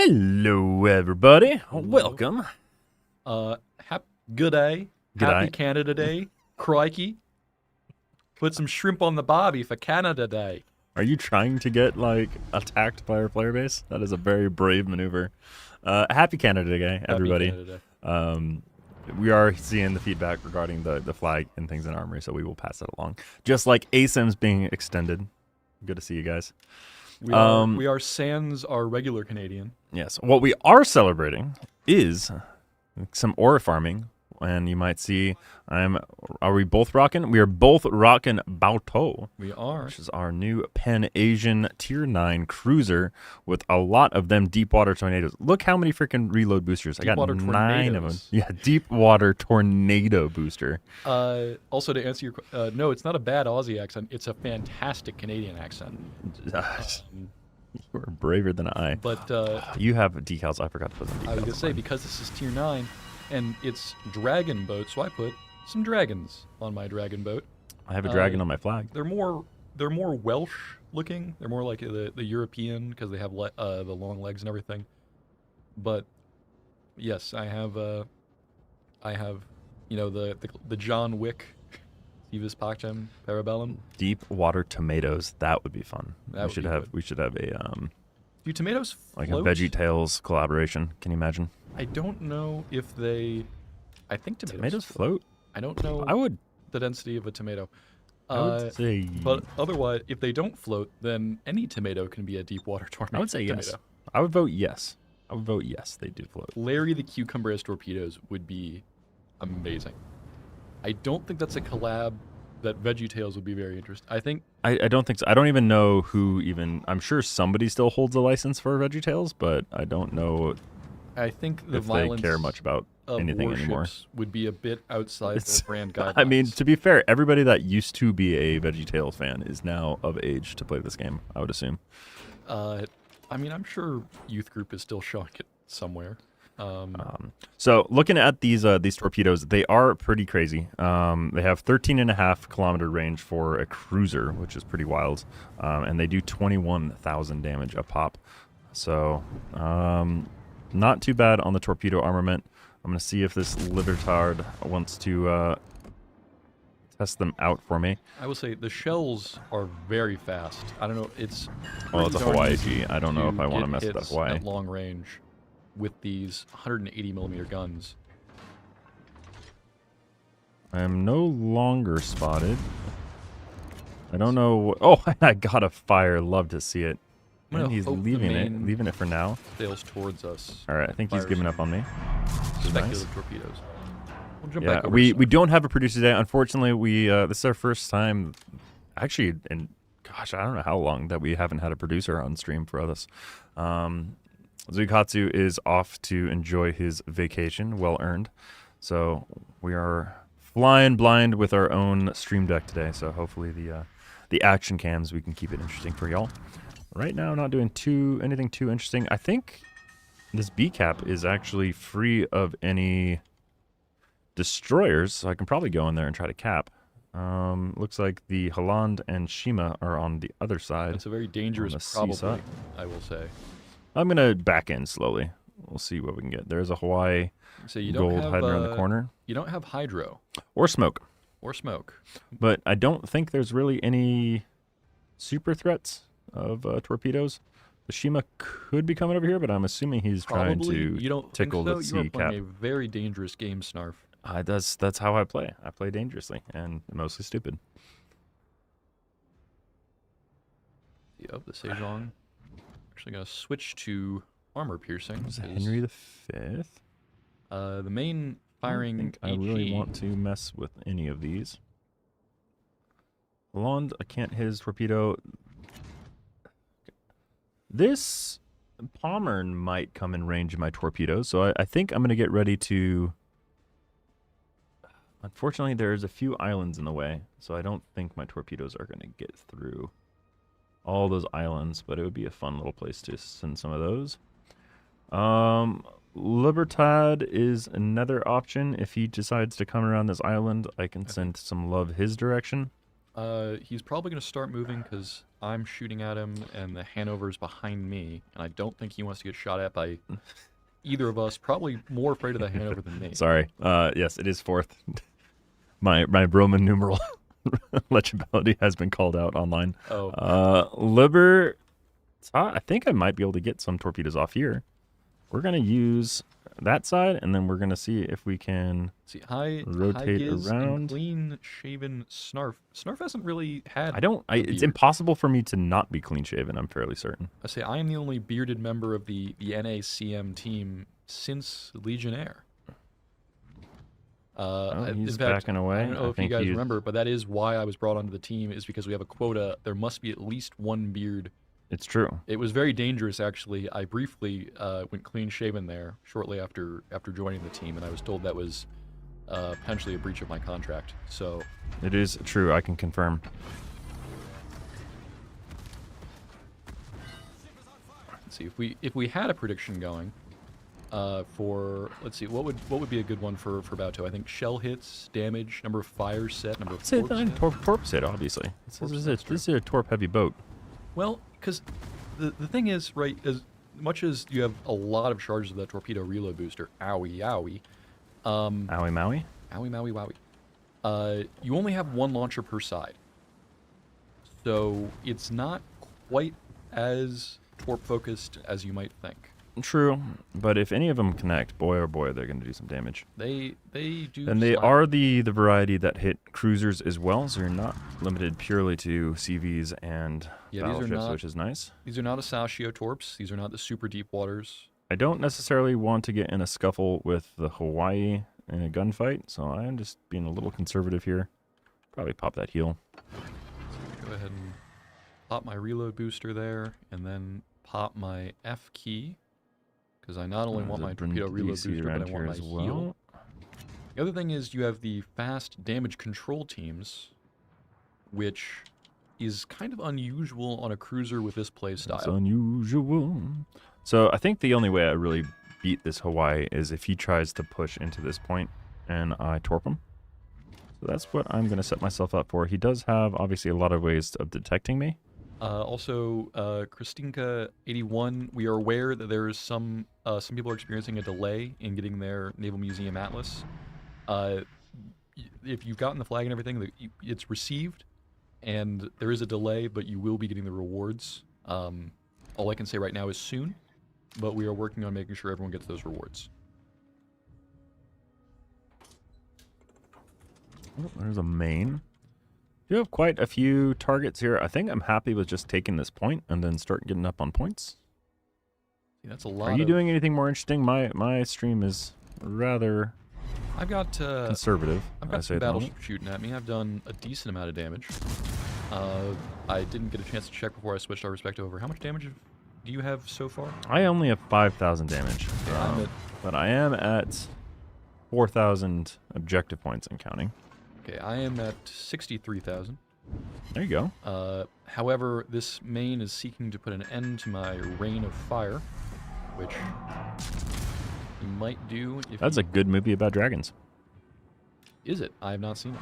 Hello, everybody. Hello. Welcome. Good day. Good Happy day. Canada Day. Crikey. Put some shrimp on the barbie for Canada Day. Are you trying to get, attacked by our player base? That is a very brave maneuver. Happy Canada Day, everybody. Happy Canada Day. We are seeing the feedback regarding the flag and things in Armory, so we will pass that along. Just like ASIMs being extended. Good to see you guys. We are sans our regular Canadian. Yes. What we are celebrating is some ore farming. And you might see are we both rocking? We are both rocking Baotou. We are. Which is our new Pan-Asian Tier 9 cruiser with a lot of them deep water tornadoes. Look how many freaking reload boosters. I got 9 of them. Yeah, deep water tornado booster. Also to answer your no, it's not a bad Aussie accent. It's a fantastic Canadian accent. You are braver than I. But you have decals. I forgot to put them decals. I was going to say, because this is Tier 9, and it's dragon boat, so I put some dragons on my dragon boat. I have a dragon on my flag. They're more Welsh looking. They're more like the European because they have the long legs and everything. But yes, I have the John Wick, Civis Pacem Parabellum. Deep water tomatoes. That would be fun. That we should have a Do tomatoes float? like a VeggieTales collaboration. Can you imagine? I don't know if they. I think Tomatoes float. I don't know. I would. The density of a tomato. I would say. But otherwise, if they don't float, then any tomato can be a deep water tornado. I would say yes. Tomato. I would vote yes. I would vote yes. They do float. Larry the Cucumber as torpedoes would be amazing. I don't think that's a collab that VeggieTales would be very interested. I think. I don't think so. I don't even know who even. I'm sure somebody still holds a license for VeggieTales, but I don't know. I think the if violence they care much about of anything anymore. Would be a bit outside the brand guidelines. I mean, to be fair, everybody that used to be a VeggieTales fan is now of age to play this game, I would assume. I mean, I'm sure Youth Group is still showing it somewhere. So looking at these torpedoes, they are pretty crazy. They have 13.5-kilometer range for a cruiser, which is pretty wild. And they do 21,000 damage a pop. So, not too bad on the torpedo armament. I'm going to see if this Libertard wants to test them out for me. I will say the shells are very fast. I don't know. It's well, it's a Hawaii G. I don't know if I want to mess with that Hawaii. At long range with these 180mm guns. I am no longer spotted. I don't know. Oh, I got a fire. Love to see it. And he's leaving it for now. Sails towards us. All right, I think he's giving up on me. Speculative Nice. torpedoes. We'll jump Yeah, back over we don't have a producer today. Unfortunately, this is our first time, actually, and gosh, I don't know how long that we haven't had a producer on stream for us. Zuikatsu is off to enjoy his vacation, well earned. So we are flying blind with our own stream deck today. So hopefully the action cams, we can keep it interesting for y'all. Right now, not doing anything too interesting. I think this B cap is actually free of any destroyers, so I can probably go in there and try to cap. Looks like the Holland and Shima are on the other side. It's a very dangerous probably, I will say. I'm going to back in slowly. We'll see what we can get. There's a Hawaii gold hiding around the corner. You don't have hydro. Or smoke. Or smoke. But I don't think there's really any super threats of torpedoes. The Shima could be coming over here, but I'm assuming he's trying to tickle the sea cap. You are playing a very dangerous game, Snarf. That's how I play. I play dangerously and mostly stupid. Yep, the Sejong. Actually going to switch to armor piercing. Is it Henry V? The main firing I really want to mess with any of these. Holland, I can't hit his torpedo. This Pommern might come in range of my torpedoes, so I think I'm going to get ready to... Unfortunately, there's a few islands in the way, so I don't think my torpedoes are going to get through all those islands, but it would be a fun little place to send some of those. Libertad is another option. If he decides to come around this island, I can send some love his direction. He's probably going to start moving because I'm shooting at him and the Hanover's behind me, and I don't think he wants to get shot at by either of us. Probably more afraid of the Hanover than me. Sorry. Yes, it is fourth. my Roman numeral legibility has been called out online. Oh. I think I might be able to get some torpedoes off here. We're going to use that side, and then we're going to see if we can rotate Giz around. And clean-shaven Snarf. Snarf hasn't really had. It's impossible for me to not be clean shaven. I'm fairly certain. I am the only bearded member of the NACM team since Legionnaire. He's backing away. I don't know if you guys remember, but that is why I was brought onto the team. Is because we have a quota. There must be at least one beard. It's true. It was very dangerous, actually. I briefly went clean-shaven there shortly after joining the team, and I was told that was potentially a breach of my contract. So it is true. I can confirm. Let's see if we had a prediction going for what would be a good one for Baotou. I think shell hits, damage, number of fires set, number of torp set, obviously. This is a torp-heavy boat. Well, because the thing is, right, as much as you have a lot of charges of that torpedo reload booster, owie. Owie Maui? Owie Maui Wowie. You only have one launcher per side. So it's not quite as torp-focused as you might think. True, but if any of them connect, boy oh boy, they're going to do some damage. They do. And they are the variety that hit cruisers as well, so you're not limited purely to CVs and battleships, which is nice. These are not Asashio torps. These are not the super deep waters. I don't necessarily want to get in a scuffle with the Hawaii in a gunfight, so I'm just being a little conservative here. Probably pop that heal. Go ahead and pop my reload booster there, and then pop my F key. Because I not only want my torpedo reload booster, but I want my heal. The other thing is you have the fast damage control teams, which is kind of unusual on a cruiser with this playstyle. It's unusual. So I think the only way I really beat this Hawaii is if he tries to push into this point and I torp him. So that's what I'm going to set myself up for. He does have, obviously, a lot of ways of detecting me. Also, Kristinka 81, we are aware that there is some people are experiencing a delay in getting their Naval Museum Atlas. If you've gotten the flag and everything, it's received, and there is a delay, but you will be getting the rewards. All I can say right now is soon, but we are working on making sure everyone gets those rewards. Oh, there's a main. You have quite a few targets here. I think I'm happy with just taking this point and then start getting up on points. See, that's a lot. Are you doing anything more interesting? My stream is rather conservative. I've got some battleship shooting at me. I've done a decent amount of damage. I didn't get a chance to check before I switched our respective over. How much damage do you have so far? I only have 5,000 damage. But I am at 4,000 objective points and counting. Okay, I am at 63,000. There you go. However, this main is seeking to put an end to my rain of fire, which he might do if That's a good movie about dragons. Is it? I have not seen it.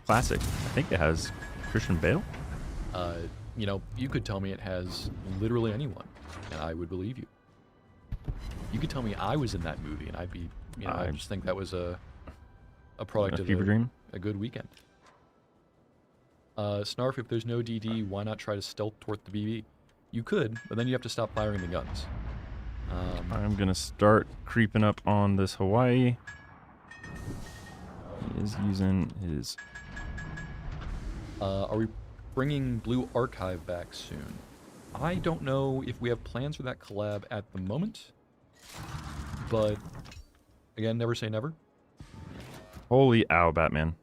Classic. I think it has Christian Bale. You could tell me it has literally anyone, and I would believe you. You could tell me I was in that movie, and I'd be, I just think that was a product of a good weekend. Snarf, if there's no DD, why not try to stealth toward the BB? You could, but then you have to stop firing the guns. I'm going to start creeping up on this Hawaii. He is using his... Are we bringing Blue Archive back soon? I don't know if we have plans for that collab at the moment, but again, never say never. Holy ow, Batman.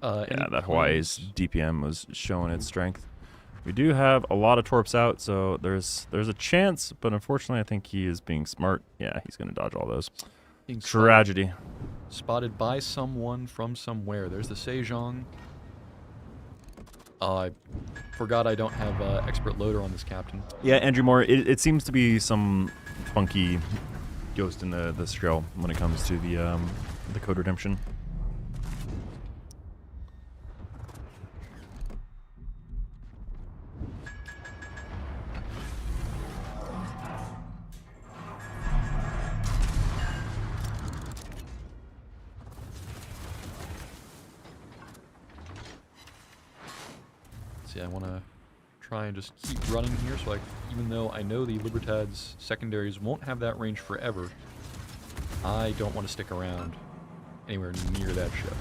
Yeah, that Hawaii's DPM was showing its strength. We do have a lot of torps out, so there's a chance, but unfortunately I think he is being smart. Yeah, he's going to dodge all those. Tragedy. Spotted by someone from somewhere. There's the Sejong. I forgot I don't have expert loader on this captain. Yeah, Andrew Moore, it seems to be some funky ghost in the Skrill when it comes to the Code Redemption. See, I want to try and just keep running here, so even though I know the Libertad's secondaries won't have that range forever, I don't want to stick around anywhere near that ship.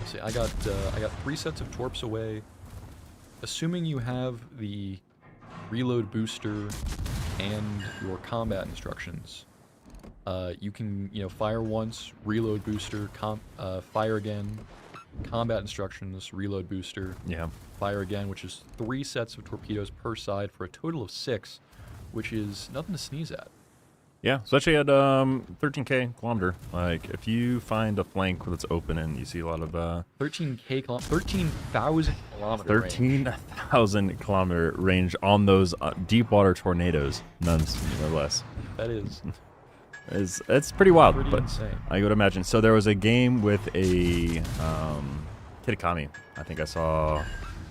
Let's see, I got 3 sets of torps away. Assuming you have the reload booster and your combat instructions, you can fire once, reload booster, fire again, combat instructions, reload booster, fire again, which is 3 sets of torpedoes per side for a total of 6, which is nothing to sneeze at. Yeah, especially at 13K kilometer. Like, if you find a flank that's open and you see a lot of 13,000 kilometer 13,000 kilometer range on those deep water tornadoes, none less. That is. It's pretty wild, Pretty but insane. I would imagine. So there was a game with a Kitakami. I think I saw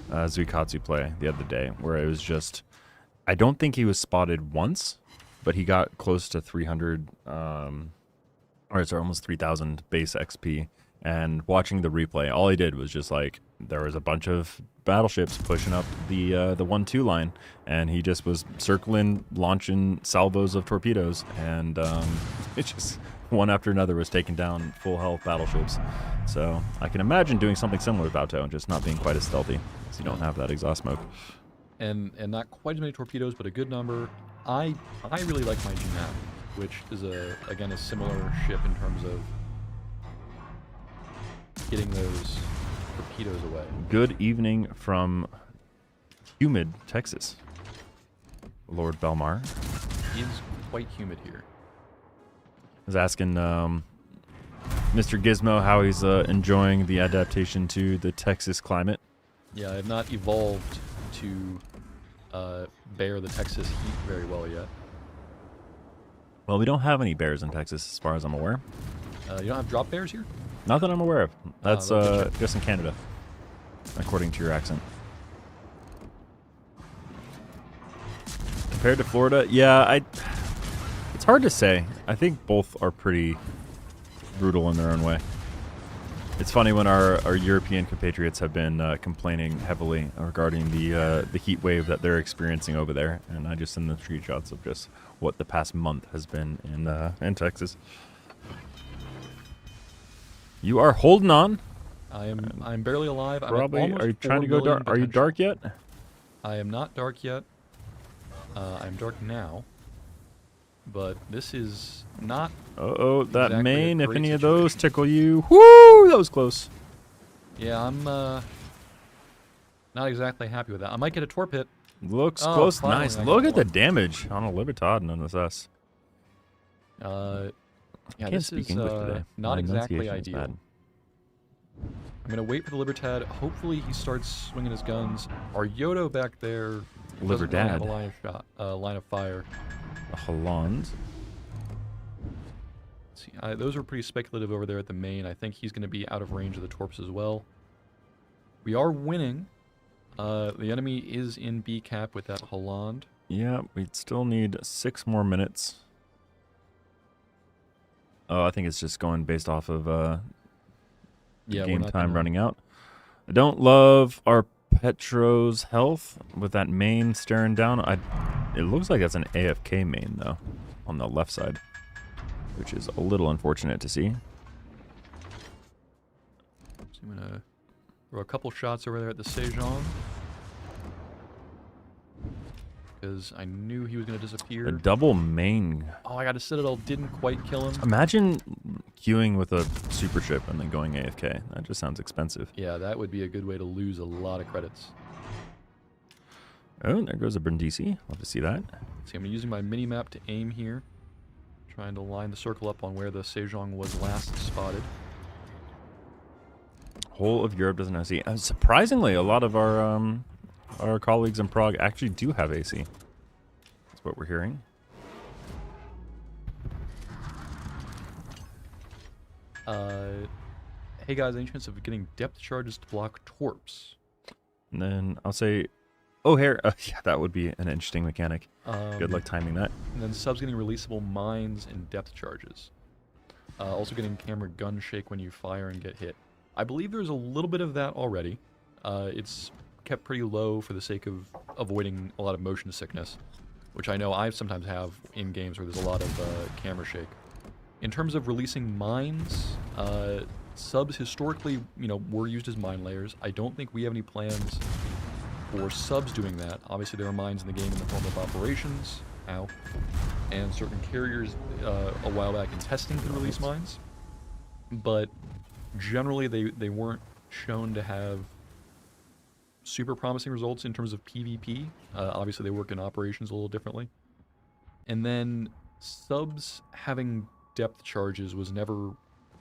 Zuikatsu play the other day, where it was just, I don't think he was spotted once, but he got close to 300, almost 3,000 base XP. And watching the replay, all he did was just like, there was a bunch of battleships pushing up the 1-2 line, and he just was circling, launching salvos of torpedoes, and it just one after another was taking down full health battleships. So I can imagine doing something similar to Baotou, and just not being quite as stealthy, because you don't have that exhaust smoke. And not quite as many torpedoes, but a good number. I really like my Gizmo, which is again a similar ship in terms of getting those torpedoes away. Good evening from humid Texas, Lord Belmar. It is quite humid here. I was asking Mr. Gizmo how he's enjoying the adaptation to the Texas climate. Yeah, I have not evolved to bear the Texas heat very well yet. Well, we don't have any bears in Texas, as far as I'm aware. You don't have drop bears here? Not that I'm aware of. That's sure. just in Canada, according to your accent. Compared to Florida, yeah, it's hard to say. I think both are pretty brutal in their own way. It's funny when our European compatriots have been complaining heavily regarding the heat wave that they're experiencing over there, and I just send them screenshots of just what the past month has been in Texas. You are holding on. I'm barely alive. Probably. Are you trying to go dark? Are you dark yet? I am not dark yet. I'm dark now. But this is not. Uh-oh, that exactly main, if any situation. of those tickle you. Whoo, that was close. Yeah, I'm not exactly happy with that. I might get a torp hit. Looks close. Finally, Nice. I Look got at the one. damage on a Libertad and an SS. Yeah, Can't this speak is English today. not My exactly enunciation is ideal. bad. I'm gonna wait for the Libertad. Hopefully he starts swinging his guns. Our Yodo back there doesn't really have a line of fire. A Holland. Let's see, those are pretty speculative over there at the main. I think he's going to be out of range of the torps as well. We are winning. The enemy is in B cap with that Holland. Yeah, we'd still need 6 more minutes. Oh, I think it's just going based off of game time running out. I don't love our Petro's health with that main staring down. It looks like that's an AFK main, though, on the left side, which is a little unfortunate to see. So I'm going to throw a couple shots over there at the Sejong, because I knew he was going to disappear. A double main. Oh, I got a Citadel. Didn't quite kill him. Imagine queuing with a super ship and then going AFK. That just sounds expensive. Yeah, that would be a good way to lose a lot of credits. Oh, there goes a Brindisi. Love to see that. See, I'm using my mini-map to aim here. Trying to line the circle up on where the Sejong was last spotted. Whole of Europe doesn't have AC. Surprisingly, a lot of our colleagues in Prague actually do have AC. That's what we're hearing. Hey guys, any chance of getting depth charges to block torps? And then I'll say, oh, here. Yeah, that would be an interesting mechanic. Good luck timing that. And then subs getting releasable mines and depth charges. Also getting camera gun shake when you fire and get hit. I believe there's a little bit of that already. It's kept pretty low for the sake of avoiding a lot of motion sickness, which I know I sometimes have in games where there's a lot of camera shake. In terms of releasing mines, subs historically, were used as mine layers. I don't think we have any plans for subs doing that. Obviously, there are mines in the game in the form of operations, and certain carriers a while back in testing could release mines, but generally they weren't shown to have super promising results in terms of PvP. Obviously, they work in operations a little differently. And then subs having depth charges was never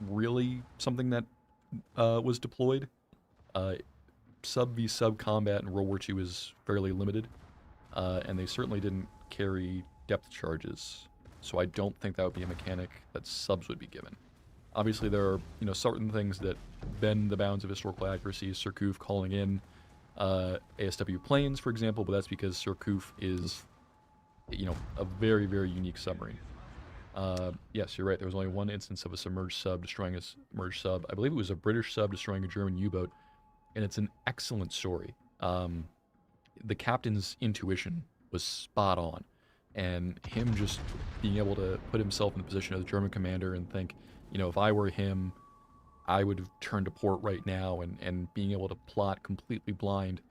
really something that was deployed. Sub v sub combat in World War II was fairly limited, and they certainly didn't carry depth charges. So I don't think that would be a mechanic that subs would be given. Obviously, there are certain things that bend the bounds of historical accuracy. Surcouf calling in ASW planes, for example, but that's because Surcouf is a very, very unique submarine. Yes, you're right. There was only one instance of a submerged sub destroying a submerged sub. I believe it was a British sub destroying a German U-boat, and it's an excellent story. The captain's intuition was spot on, and him just being able to put himself in the position of the German commander and think, if I were him, I would have turned to port right now, and being able to plot completely blind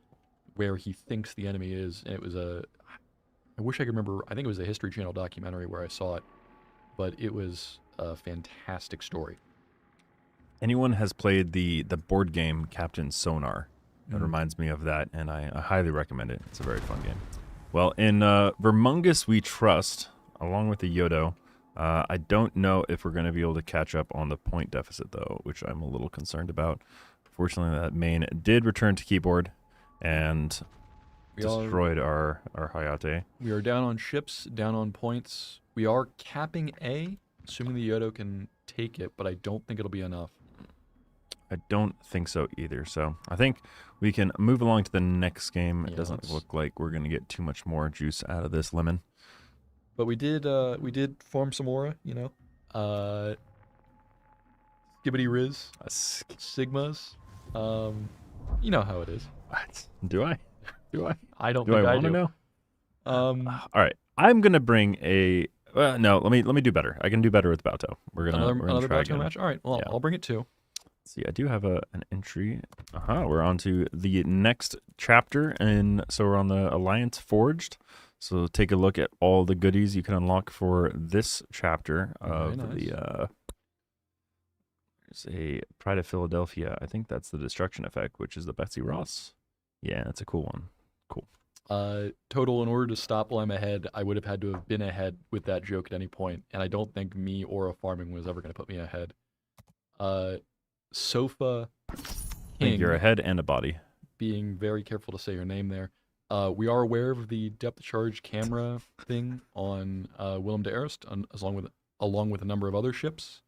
where he thinks the enemy is. And it was I wish I could remember, I think it was a History Channel documentary where I saw it, but it was a fantastic story. Anyone has played the board game Captain Sonar? It reminds me of that, and I highly recommend it. It's a very fun game. Well, in Vermungus We Trust, along with the Yodo, I don't know if we're going to be able to catch up on the point deficit, though, which I'm a little concerned about. Fortunately, that main did return to keyboard and destroyed our Hayate. We are down on ships, down on points. We are capping A, assuming the Yodo can take it, but I don't think it'll be enough. I don't think so either. So I think we can move along to the next game. It doesn't look like we're going to get too much more juice out of this lemon. But we did form some aura, Skibbity Riz, Sigmas. You know how it is. What? Do I? I don't do think I I want to do. know? All right. I'm going to bring a... no, let me do better. I can do better with Baotou. We're gonna try Baotou again. match? All right, well, yeah. I'll bring it too. See, I do have an entry. We're on to the next chapter, and so we're on the Alliance Forged. So take a look at all the goodies you can unlock for this chapter of the... There's a Pride of Philadelphia. I think that's the destruction effect, which is the Betsy Ross. Yeah, that's a cool one. Cool. Total, in order to stop while I'm ahead, I would have had to have been ahead with that joke at any point, and I don't think me or a farming was ever going to put me ahead. Sofa King. You're a head and a body. Being very careful to say your name there. We are aware of the depth charge camera thing on Willem de Eerst, along with a number of other ships.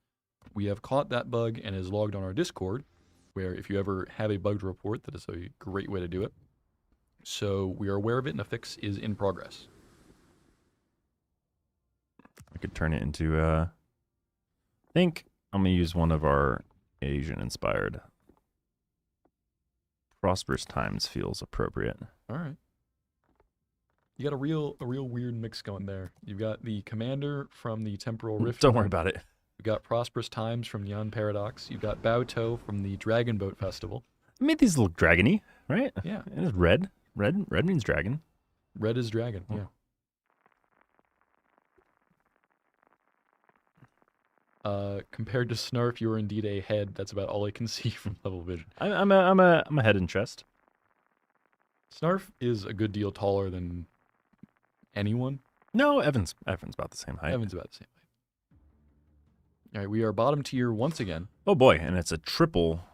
We have caught that bug and is logged on our Discord, where if you ever have a bug to report, that is a great way to do it. So we are aware of it, and a fix is in progress. I could turn it into, I think I'm going to use one of our Asian-inspired. Prosperous Times feels appropriate. All right. You got a real weird mix going there. You've got the commander from the Temporal Rift. Don't worry about it. You've got Prosperous Times from Neon Paradox. You've got Baotou from the Dragon Boat Festival. I made these look dragony, right? Yeah. And it's red. Red means dragon. Red is dragon, yeah. Compared to Snarf, you are indeed a head. That's about all I can see from level vision. I'm a head and chest. Snarf is a good deal taller than anyone. No, Evan's about the same height. Evan's about the same height. All right, we are bottom tier once again. Oh boy, and it's a triple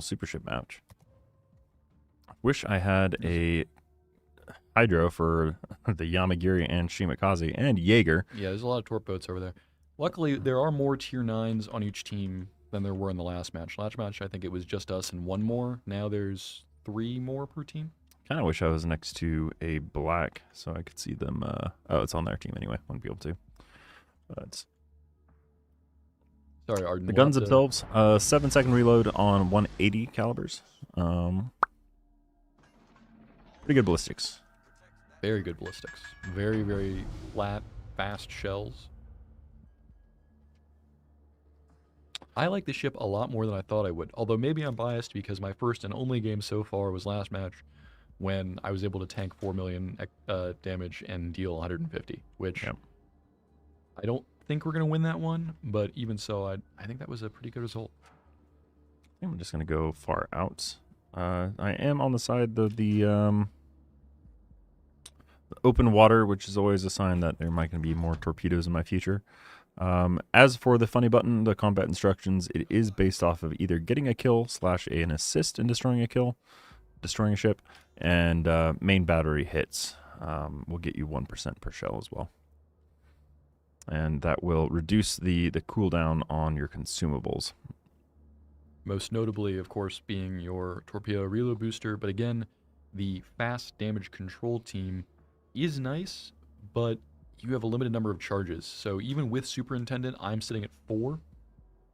super ship match. Wish I had a Hydro for the Yamagiri and Shimakaze and Jaeger. Yeah, there's a lot of torp boats over there. Luckily, there are more tier 9s on each team than there were in the last match. Last match, I think it was just us and one more. Now there's 3 more per team. Kind of wish I was next to a black so I could see them. Oh, it's on their team anyway. Wouldn't be able to. But Sorry, Arden. The guns themselves, 7-second reload on 180 calibers. Pretty good ballistics. Very good ballistics. Very, very flat, fast shells. I like the ship a lot more than I thought I would. Although maybe I'm biased because my first and only game so far was last match, when I was able to tank 4 million damage and deal 150, which yep. I don't think we're going to win that one, but even so, I think that was a pretty good result. I think I'm just going to go far out. I am on the side of the open water, which is always a sign that there might be more torpedoes in my future. As for the funny button, the combat instructions, it is based off of either getting a kill / an assist in destroying a kill, destroying a ship, and main battery hits will get you 1% per shell as well. And that will reduce the cooldown on your consumables. Most notably, of course, being your torpedo reload booster. But again, the fast damage control team is nice, but you have a limited number of charges. So even with Superintendent, I'm sitting at 4,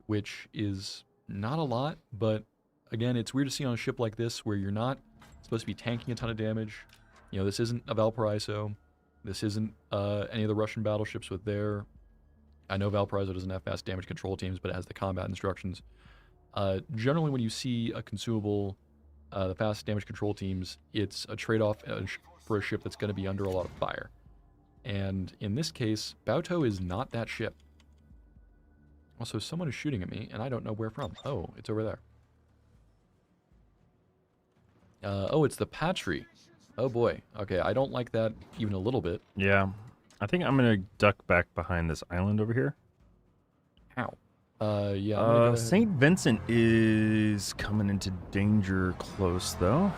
which is not a lot. But again, it's weird to see on a ship like this where you're not supposed to be tanking a ton of damage. You know, this isn't a Valparaiso. This isn't any of the Russian battleships with their... I know Valparaiso doesn't have fast damage control teams, but it has the combat instructions. Generally, when you see a consumable, the fast damage control teams, it's a trade-off for a ship that's going to be under a lot of fire. And in this case, Baotou is not that ship. Also, someone is shooting at me, and I don't know where from. Oh, it's over there. Oh, it's the Patry. Oh boy. Okay, I don't like that even a little bit. Yeah. I think I'm going to duck back behind this island over here. How? Yeah. St. Vincent is coming into danger close, though.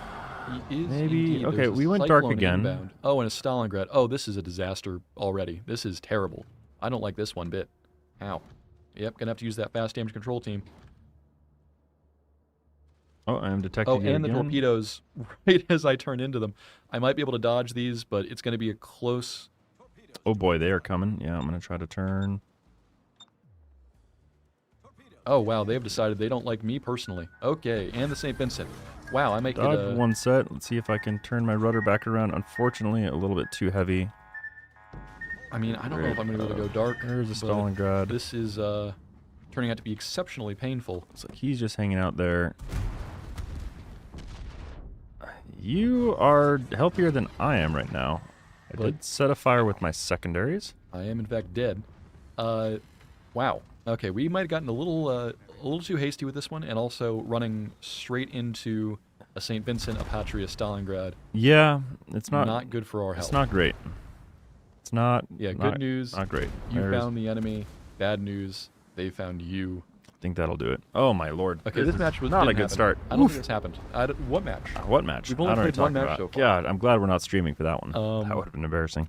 He is. Maybe. Indeed. Okay, we went dark again. Inbound. Oh, and a Stalingrad. Oh, this is a disaster already. This is terrible. I don't like this one bit. How? Yep, gonna have to use that fast damage control team. Oh, I am detecting. Oh, and the torpedoes right as I turn into them. I might be able to dodge these, but it's going to be a close... Oh boy, they are coming. Yeah, I'm going to try to turn. Oh, wow, they have decided they don't like me personally. Okay, and the St. Vincent. Wow, I make Dodge it... one set. Let's see if I can turn my rudder back around. Unfortunately, a little bit too heavy. I mean, I don't know if I'm going to be able to go dark. There's a Stalingrad. This is turning out to be exceptionally painful. So he's just hanging out there. You are healthier than I am right now. I did set a fire with my secondaries. I am, in fact, dead. Wow. Okay, we might have gotten a little too hasty with this one, and also running straight into a St. Vincent, a Patria, Stalingrad. Yeah, it's not good for our health. It's not great. It's not. Yeah, good news. Not great. You found the enemy. Bad news. They found you. I think that'll do it. Oh my lord. Okay, this match was not a good start. I don't think this happened. What match? What match? We've only played one match so far. God, I'm glad we're not streaming for that one. That would have been embarrassing.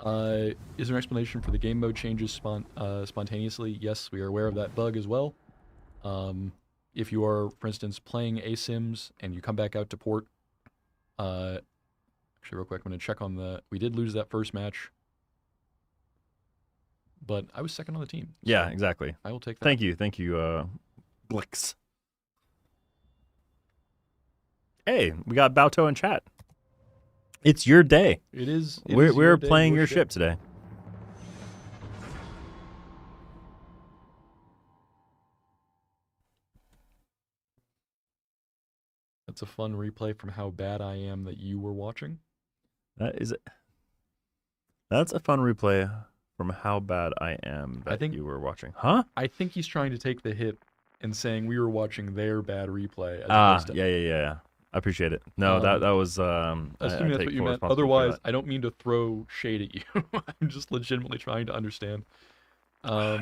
Is there an explanation for the game mode changes spontaneously? Yes, we are aware of that bug as well. If you are, for instance, playing ASIMs and you come back out to port, actually real quick, I'm going to check on the... We did lose that first match, but I was second on the team. So yeah, exactly. I will take that. Thank you, Blix. Hey, we got Baotou in chat. It's your day. It is. We're playing your ship today. That's a fun replay from how bad I am that you were watching. That's a fun replay from how bad I am that you were watching. Huh? I think he's trying to take the hit and saying we were watching their bad replay. Yeah. I appreciate it. No, that was... assuming that's what you meant. Otherwise, I don't mean to throw shade at you. I'm just legitimately trying to understand.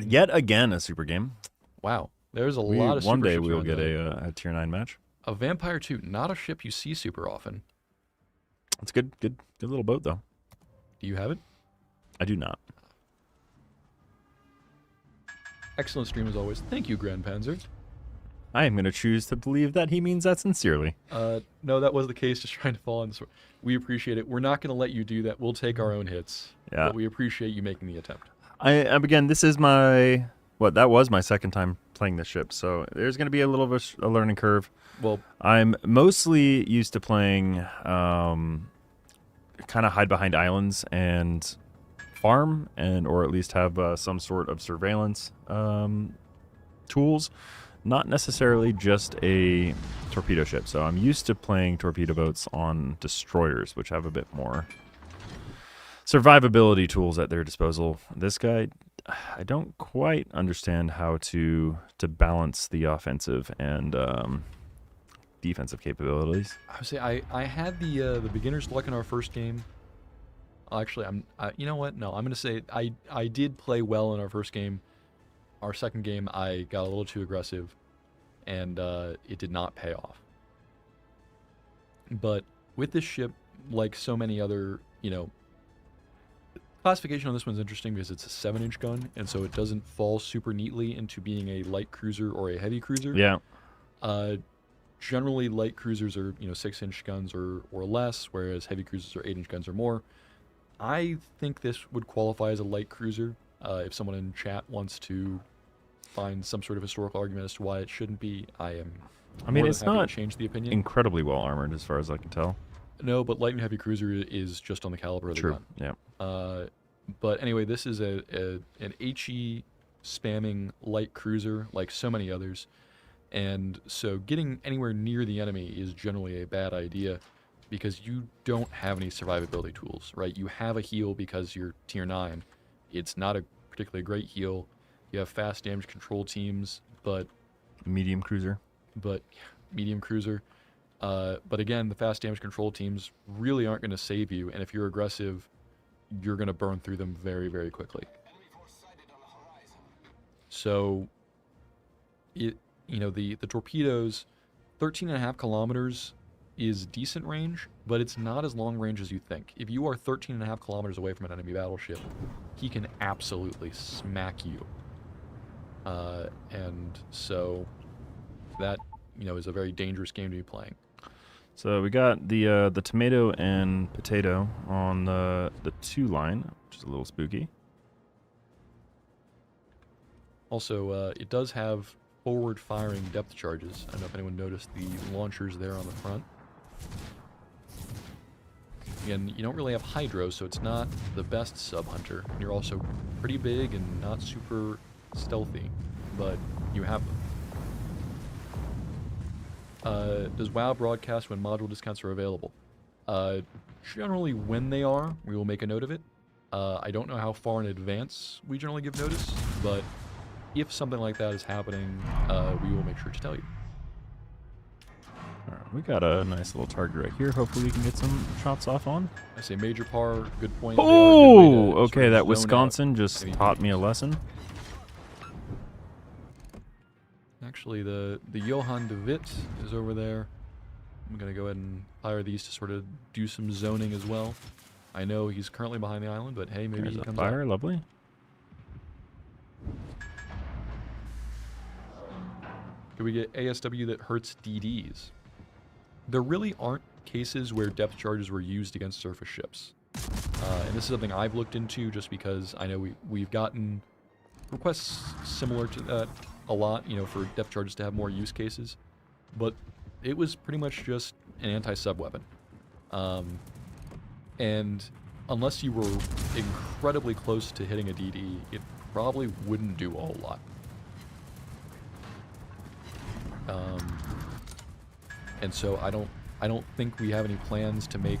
Yet again, a super game. Wow. There's a lot of super One day ships we will around get there. a tier 9 match. A Vampire 2, not a ship you see super often. It's a good little boat, though. Do you have it? I do not. Excellent stream as always. Thank you, Grand Panzer. I am going to choose to believe that he means that sincerely. No, that was the case. Just trying to fall on this. We appreciate it. We're not going to let you do that. We'll take our own hits. Yeah. But we appreciate you making the attempt. Again, this is my that was my second time playing this ship, so there's going to be a little bit of a learning curve. Well, I'm mostly used to playing kind of hide behind islands and farm, or at least have some sort of surveillance tools. Not necessarily just a torpedo ship. So I'm used to playing torpedo boats on destroyers, which have a bit more survivability tools at their disposal. This guy, I don't quite understand how to balance the offensive and defensive capabilities. I would say I had the beginner's luck in our first game. Actually, you know what? No, I'm going to say I did play well in our first game. Our second game, I got a little too aggressive, and it did not pay off. But with this ship, like so many other, classification on this one's interesting because it's a 7-inch gun, and so it doesn't fall super neatly into being a light cruiser or a heavy cruiser. Yeah. Generally, light cruisers are 6-inch guns or less, whereas heavy cruisers are 8-inch guns or more. I think this would qualify as a light cruiser. If someone in chat wants to find some sort of historical argument as to why it shouldn't be, I mean, it's not change the opinion. Incredibly well armored, as far as I can tell. No, but light and heavy cruiser is just on the caliber of the gun. Yeah. But anyway, this is an HE spamming light cruiser, like so many others, and so getting anywhere near the enemy is generally a bad idea, because you don't have any survivability tools, right? You have a heal because you're tier 9. It's not a particularly great heal. You have fast damage control teams, but... Medium cruiser. But again, the fast damage control teams really aren't going to save you, and if you're aggressive, you're going to burn through them very, very quickly. So, the torpedoes, 13.5 kilometers is decent range, but it's not as long range as you think. If you are 13.5 kilometers away from an enemy battleship, he can absolutely smack you. And so that, is a very dangerous game to be playing. So we got the tomato and potato on the 2 line, which is a little spooky. Also, it does have forward-firing depth charges. I don't know if anyone noticed the launchers there on the front. Again, you don't really have hydro, so it's not the best sub-hunter. You're also pretty big and not super stealthy, but you have them. Does WoW broadcast when module discounts are available? Generally, when they are, we will make a note of it. I don't know how far in advance we generally give notice, but if something like that is happening, we will make sure to tell you. All right, we got a nice little target right here. Hopefully we can get some shots off on. I say major par, good point. Oh, okay, that Wisconsin just taught me a lesson. Actually, the Johann de Witt is over there. I'm going to go ahead and fire these to sort of do some zoning as well. I know he's currently behind the island, but hey, maybe he comes fire, out. Lovely. Could we get ASW that hurts DDs? There really aren't cases where depth charges were used against surface ships. And this is something I've looked into just because I know we've gotten requests similar to that a lot, for depth charges to have more use cases. But it was pretty much just an anti-sub weapon. And unless you were incredibly close to hitting a DD, it probably wouldn't do a whole lot. And so I don't think we have any plans to make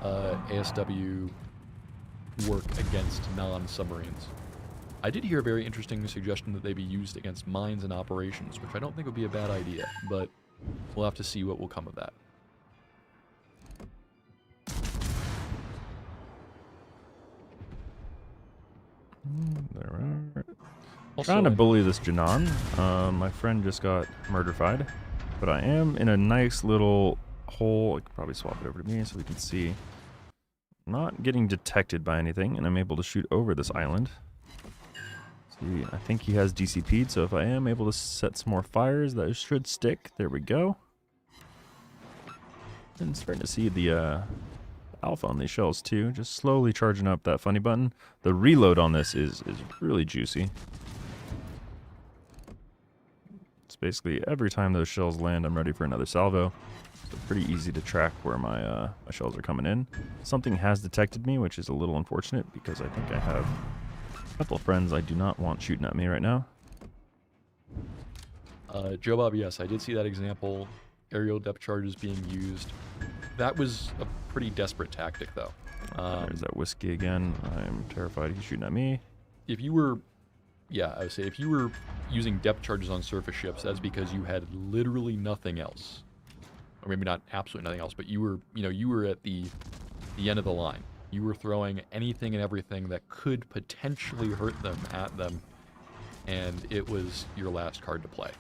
ASW work against non-submarines. I did hear a very interesting suggestion that they be used against mines and operations, which I don't think would be a bad idea, but we'll have to see what will come of that. Trying to bully this Janan. My friend just got murder-fied, but I am in a nice little hole. I could probably swap it over to me so we can see. Not getting detected by anything, and I'm able to shoot over this island. See, I think he has DCP'd, so if I am able to set some more fires, that should stick. There we go. And starting to see the alpha on these shells too, just slowly charging up that funny button. The reload on this is really juicy. It's basically every time those shells land, I'm ready for another salvo. So pretty easy to track where my my shells are coming in. Something has detected me, which is a little unfortunate because I think I have a couple of friends I do not want shooting at me right now. Joe Bob, yes, I did see that example. Aerial depth charges being used. That was a pretty desperate tactic, though. There's that whiskey again. I'm terrified he's shooting at me. If you were, yeah, I would say if you were using depth charges on surface ships, that's because you had literally nothing else, or maybe not absolutely nothing else, but you were, you were at the end of the line. You were throwing anything and everything that could potentially hurt them at them, and it was your last card to play.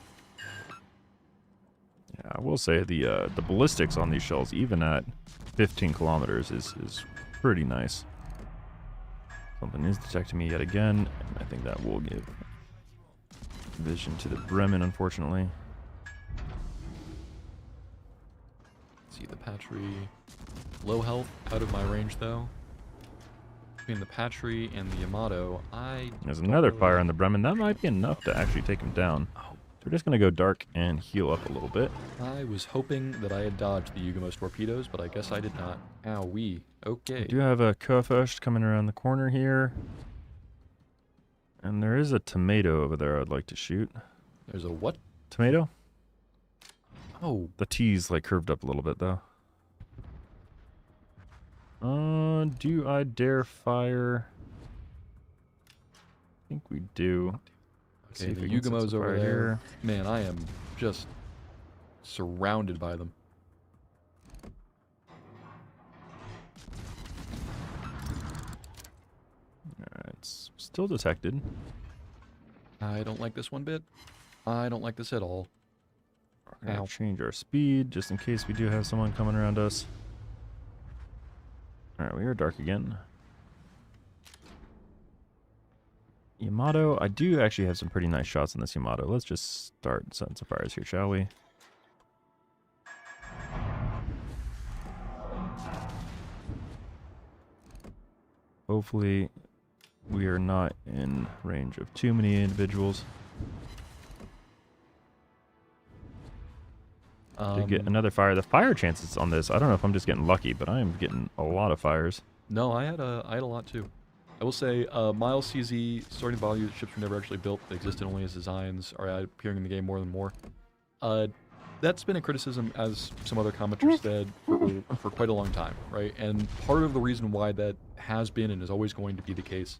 Yeah, I will say the ballistics on these shells, even at 15 kilometers, is pretty nice. Something is detecting me yet again, and I think that will give vision to the Bremen, unfortunately. See the Patry, low health, out of my range though. Between the Patry and the Yamato, There's another fire on the Bremen. That might be enough to actually take him down. Oh. So we're just going to go dark and heal up a little bit. I was hoping that I had dodged the Yugimo's torpedoes, but I guess I did not. Owie. Okay. I do have a Kurfürst coming around the corner here. And there is a tomato over there I'd like to shoot. There's a what? Tomato? Oh. The T's like curved up a little bit though. Do I dare fire? I think we do. Okay, the Yugimo's over there. Here. Man, I am just surrounded by them. Alright, it's still detected. I don't like this one bit. I don't like this at all. We're gonna change our speed just in case we do have someone coming around us. Alright, we are dark again. Yamato, I do actually have some pretty nice shots on this Yamato. Let's just start setting some fires here, shall we? Hopefully, we are not in range of too many individuals. To get another fire. The fire chances on this, I don't know if I'm just getting lucky, but I am getting a lot of fires. No, I had a lot too. I will say, Miles CZ, starting value ships were never actually built. They existed only as designs, are appearing in the game more and more. That's been a criticism, as some other commenters said, for quite a long time, right? And part of the reason why that has been and is always going to be the case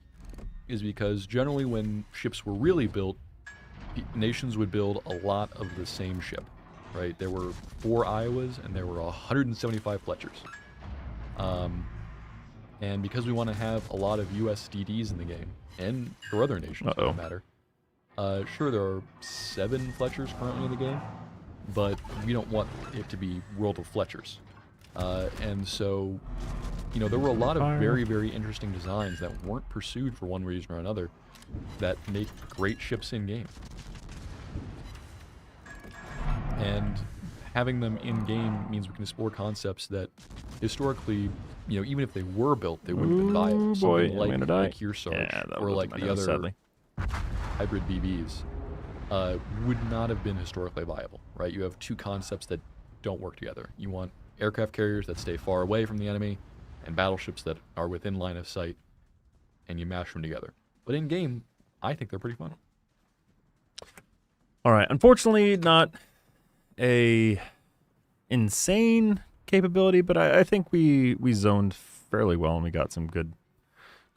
is because generally when ships were really built, nations would build a lot of the same ship, right? There were 4 Iowas and there were 175 Fletchers. And because we want to have a lot of USDDs in the game, and for other nations, for that matter, sure, there are 7 Fletchers currently in the game, but we don't want it to be World of Fletchers. And so, there were a lot of very, very interesting designs that weren't pursued for one reason or another that make great ships in-game. And having them in-game means we can explore concepts that historically, even if they were built, they wouldn't have been viable. Something like Kearsarge, or like the other hybrid BBs, would not have been historically viable, right? You have 2 concepts that don't work together. You want aircraft carriers that stay far away from the enemy, and battleships that are within line of sight, and you mash them together. But in-game, I think they're pretty fun. All right, unfortunately, not a insane capability, but I think we zoned fairly well and we got some good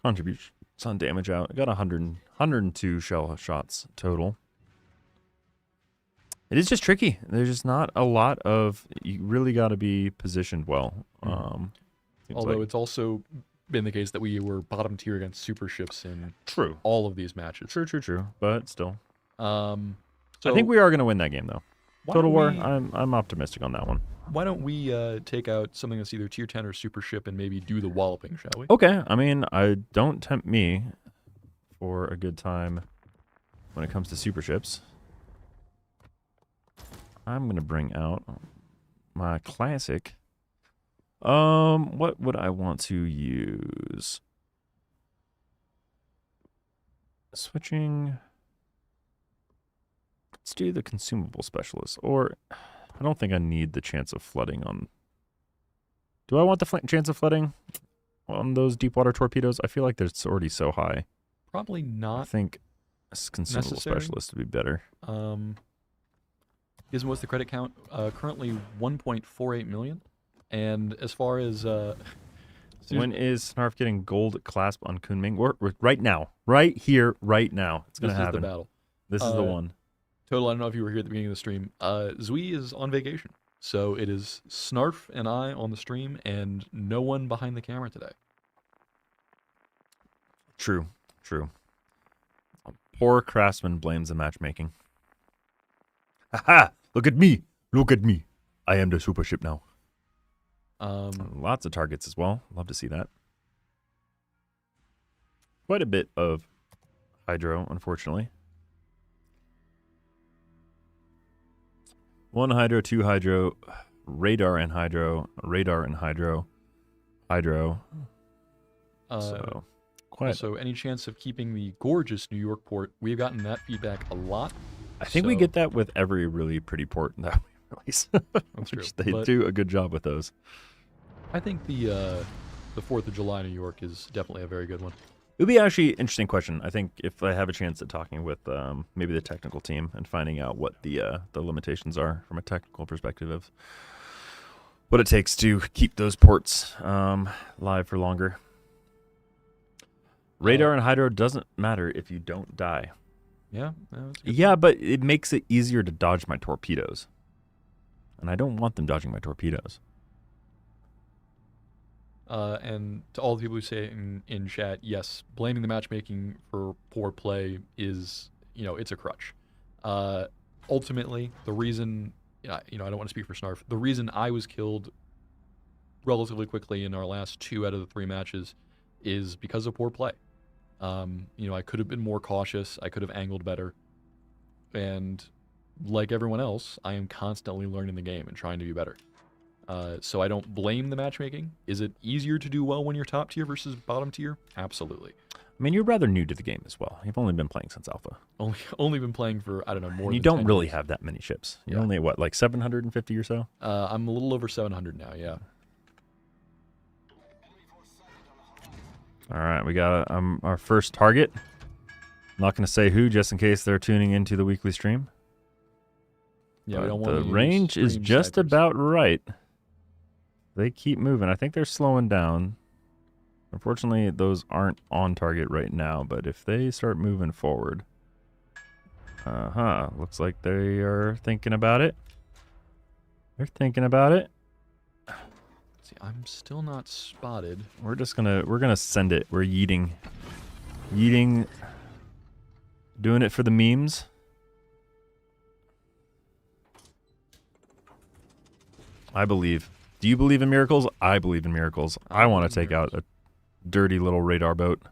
contributions on damage out. I got 102 shell shots total. It is just tricky. There's just not a lot of, you really got to be positioned well. Although it's also been the case that we were bottom tier against super ships in all of these matches. True, but still. So I think we are going to win that game though. Total War, I'm optimistic on that one. Why don't we take out something that's either tier 10 or super ship and maybe do the walloping, shall we? Okay, I mean, don't tempt me for a good time when it comes to super ships. I'm going to bring out my classic. What would I want to use? Switching. Let's do the consumable specialist. Or I don't think I need the chance of flooding on. Do I want the chance of flooding on those deep water torpedoes? I feel like it's already so high. Probably not. I think a consumable necessary. Specialist would be better. Gizmo, what's the credit count? Currently 1.48 million. And as far as when is Snarf getting gold clasp on Kunming? We're right now, right here, right now. It's gonna happen. This is the battle. This is the one. Total, I don't know if you were here at the beginning of the stream. Zui is on vacation, so it is Snarf and I on the stream, and no one behind the camera today. True. Poor craftsman blames the matchmaking. Haha! Look at me! Look at me! I am the super ship now. Lots of targets as well. Love to see that. Quite a bit of hydro, unfortunately. 1 hydro, 2 hydro, radar and hydro, hydro. So any chance of keeping the gorgeous New York port? We've gotten that feedback a lot. I think we get that with every really pretty port that we release. That's true. They do a good job with those. I think the 4th of July New York is definitely a very good one. It would be actually an interesting question. I think if I have a chance at talking with maybe the technical team and finding out what the limitations are from a technical perspective of what it takes to keep those ports live for longer. Radar and hydro doesn't matter if you don't die. Yeah. Yeah, but it makes it easier to dodge my torpedoes. And I don't want them dodging my torpedoes. And to all the people who say in chat, yes, blaming the matchmaking for poor play is, it's a crutch. Ultimately, the reason, I don't want to speak for Snarf, the reason I was killed relatively quickly in our last 2 out of the 3 matches is because of poor play. I could have been more cautious. I could have angled better. And like everyone else, I am constantly learning the game and trying to be better. So I don't blame the matchmaking. Is it easier to do well when you're top tier versus bottom tier? Absolutely. I mean, you're rather new to the game as well. You've only been playing since alpha. Only been playing for, I don't know, more than you don't 10 really years. have that many ships. You're only at what, like 750 or so? I'm a little over 700 now, yeah. All right, we got our first target. I'm not going to say who, just in case they're tuning into the weekly stream. Yeah, we don't want the range is just about right. They keep moving. I think they're slowing down. Unfortunately, those aren't on target right now, but if they start moving forward, looks like they are thinking about it. They're thinking about it. See, I'm still not spotted. We're gonna send it. We're yeeting, doing it for the memes. I believe. Do you believe in miracles? I believe in miracles. I want to take out a dirty little radar boat.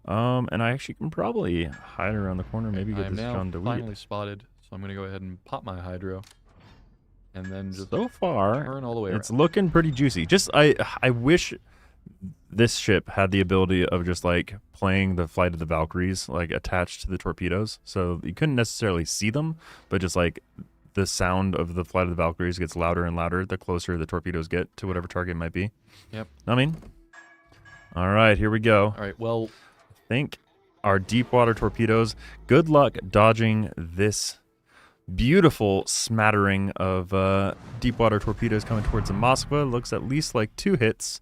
And I actually can probably hide around the corner. Maybe get this John DeWeed. Finally spotted, so I'm gonna go ahead and pop my hydro. And then just so far, turn all the way around. It's looking pretty juicy. Just I wish this ship had the ability of just like playing the Flight of the Valkyries like attached to the torpedoes, so you couldn't necessarily see them, but just like the sound of the Flight of the Valkyries gets louder and louder the closer the torpedoes get to whatever target it might be. Yep. I mean, all right, here we go. All right. Well, I think our deep water torpedoes. Good luck dodging this beautiful smattering of deep water torpedoes coming towards the Moskva. Looks at least like 2 hits.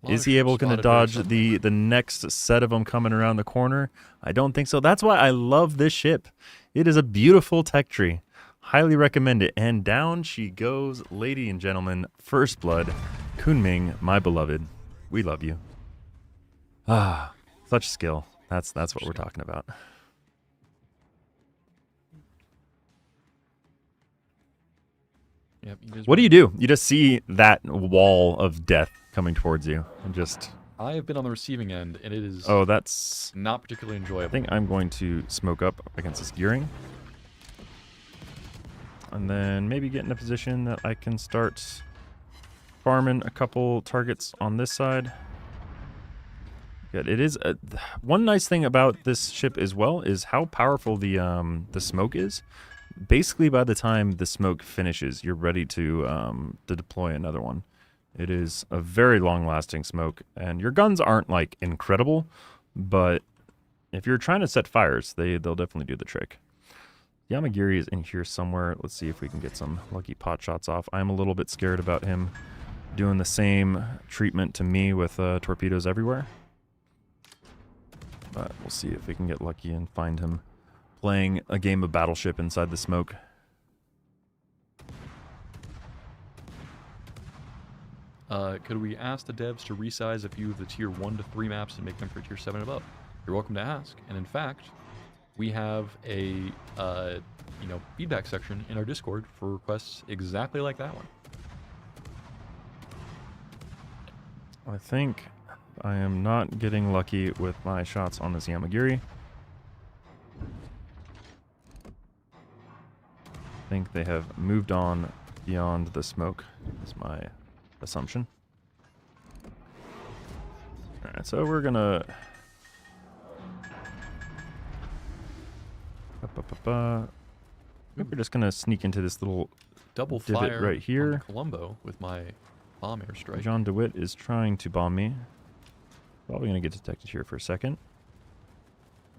Is he able to dodge the next set of them coming around the corner? I don't think so. That's why I love this ship. It is a beautiful tech tree. Highly recommend it. And down she goes, ladies and gentlemen. First blood. Kunming, my beloved. We love you. Ah, such skill. That's what we're talking about. Yep, what do? You just see that wall of death coming towards you and just I have been on the receiving end, and it is Oh, that's not particularly enjoyable. I think I'm going to smoke up against this gearing. And then maybe get in a position that I can start farming a couple targets on this side. Good. It is one nice thing about this ship as well is how powerful the smoke is. Basically, by the time the smoke finishes, you're ready to deploy another one. It is a very long-lasting smoke, and your guns aren't like incredible, but if you're trying to set fires, they'll definitely do the trick. Yamagiri is in here somewhere. Let's see if we can get some lucky pot shots off. I'm a little bit scared about him doing the same treatment to me with torpedoes everywhere. But we'll see if we can get lucky and find him playing a game of Battleship inside the smoke. Could we ask the devs to resize a few of the tier 1 to 3 maps and make them for tier 7 and above? You're welcome to ask. And in fact, we have a feedback section in our Discord for requests exactly like that one. I think I am not getting lucky with my shots on this Yamagiri. I think they have moved on beyond the smoke, is my assumption. Alright, so we're gonna... I think we're just gonna sneak into this little double divot fire right here. on Colombo with my bomb airstrike. John DeWitt is trying to bomb me. Probably gonna get detected here for a second.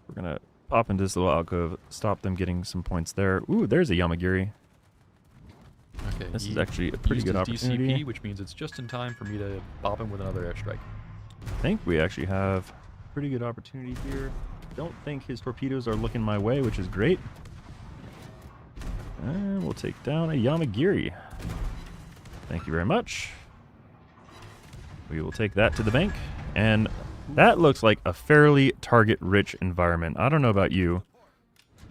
We're gonna pop into this little alcove, stop them getting some points there. Ooh, there's a Yamagiri. Okay, This is actually a pretty good opportunity. DCP, which means it's just in time for me to bop him with another airstrike. I think we actually have a pretty good opportunity here. Don't think his torpedoes are looking my way, which is great. And we'll take down a Yamagiri. Thank you very much. We will take that to the bank. And that looks like a fairly target-rich environment. I don't know about you.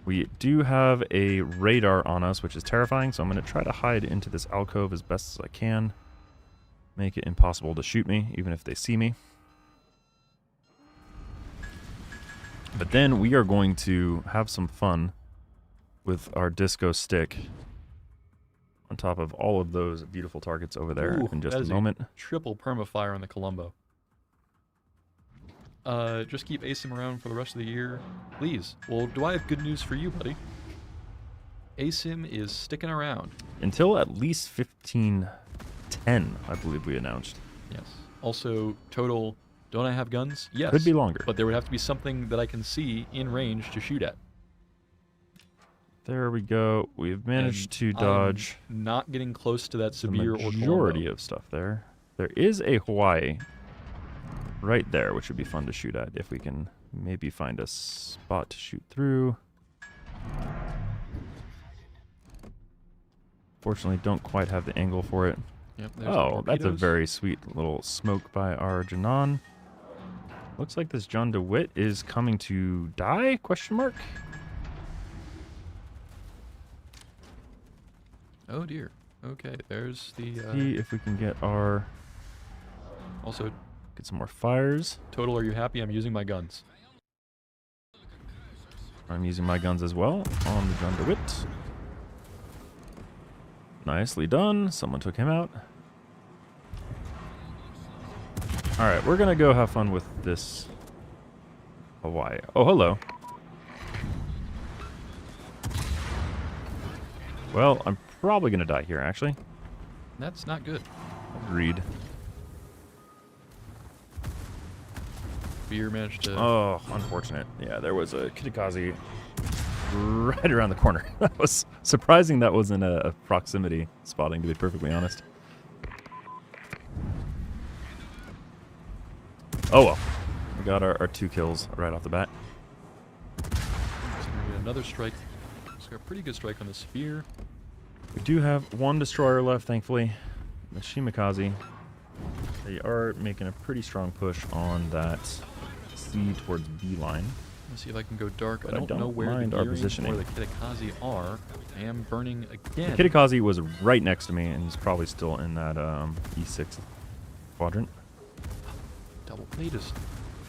We do have a radar on us, which is terrifying, so I'm going to try to hide into this alcove as best as I can. Make it impossible to shoot me, even if they see me. But then we are going to have some fun with our disco stick on top of all of those beautiful targets over there in just a moment. Triple permafire on the Colombo. Just keep ASIM around for the rest of the year, please. Well, do I have good news for you, buddy? ASIM is sticking around. Until at least 1510, I believe we announced. Yes. Also, total, don't I have guns? Yes. Could be longer. But there would have to be something that I can see in range to shoot at. There we go. We've managed to dodge. I'm not getting close to that severe the majority of stuff there. There is a Hawaii right there, which would be fun to shoot at if we can maybe find a spot to shoot through. Fortunately, don't quite have the angle for it. Yep, oh, that's a very sweet little smoke by our Janan. Looks like this John DeWitt is coming to die? Question mark. Oh dear. Okay, there's the. See if we can get our. Also, get some more fires. Total, are you happy? I'm using my guns. I'm using my guns as well on the John DeWitt. Nicely done. Someone took him out. Alright, we're gonna go have fun with this Hawaii. Oh, hello. Well, I'm probably gonna die here, actually. That's not good. Agreed. Beer managed to... Oh, unfortunate. Yeah, there was a Kitakaze right around the corner. That was surprising that wasn't a proximity spotting, to be perfectly honest. Oh well. We got our 2 kills right off the bat. So we're gonna get another strike. It's got a pretty good strike on the Sphere. We do have 1 destroyer left, thankfully. The Shimakaze. They are making a pretty strong push on that C towards B line. Let's see if I can go dark. But I don't know where the Gearing or the Kitakaze are. I am burning again. The Kitakaze was right next to me, and he's probably still in that E6 quadrant. double Platus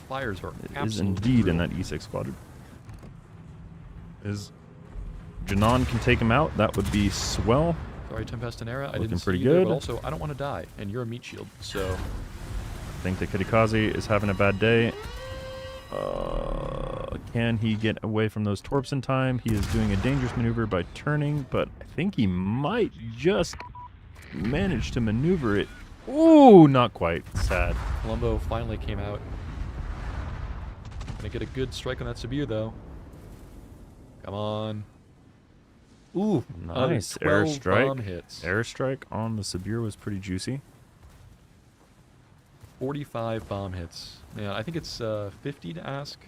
fires are It is absolutely indeed in brutal. that E6 squadron. Is Janon can take him out. That would be swell. Sorry, Tempestanera. I Looking didn't see pretty you there, good. but also, I don't want to die, and you're a meat shield, so... I think that Kitikaze is having a bad day. Can he get away from those torps in time? He is doing a dangerous maneuver by turning, but I think he might just manage to maneuver it. Ooh, not quite. Sad. Columbo finally came out. Gonna get a good strike on that Sabir, though. Come on. Ooh, Nice. 12 Airstrike. bomb hits. Airstrike on the Sabir was pretty juicy. 45 bomb hits. Yeah, I think it's 50 to ask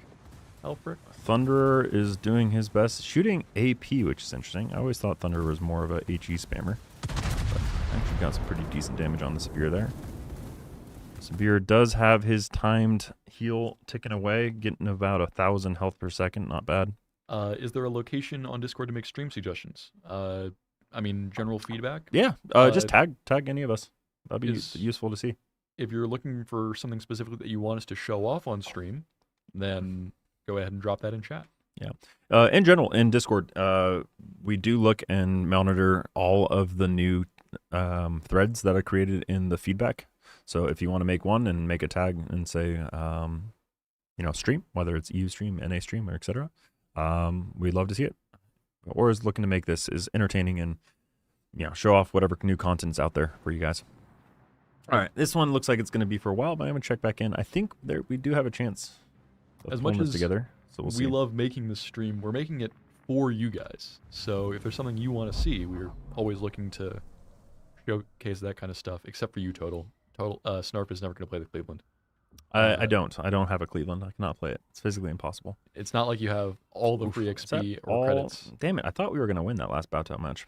Alfred. Thunderer is doing his best, shooting AP, which is interesting. I always thought Thunderer was more of a HE spammer, but actually got some pretty decent damage on the Sabir there. Sabir does have his timed heal ticking away, getting about 1,000 health per second. Not bad. Is there a location on Discord to make stream suggestions? I mean, general feedback? Yeah, just tag any of us. That'd be useful to see. If you're looking for something specifically that you want us to show off on stream, then go ahead and drop that in chat. Yeah. In general, in Discord, we do look and monitor all of the new threads that are created in the feedback. So if you want to make one and make a tag and say, stream, whether it's EU stream, NA stream, or etc., we'd love to see it. Or is looking to make this as entertaining and show off whatever new content's out there for you guys. All right, this one looks like it's going to be for a while, but I'm going to check back in. I think we do have a chance of as much as together. So we'll see. We love making this stream. We're making it for you guys. So if there's something you want to see, we're always looking to showcase that kind of stuff. Except for you, Total. Snarf is never going to play the Cleveland. I don't have a Cleveland. I cannot play it. It's physically impossible. It's not like you have all the free XP or credits. Damn it! I thought we were going to win that last Baotou match.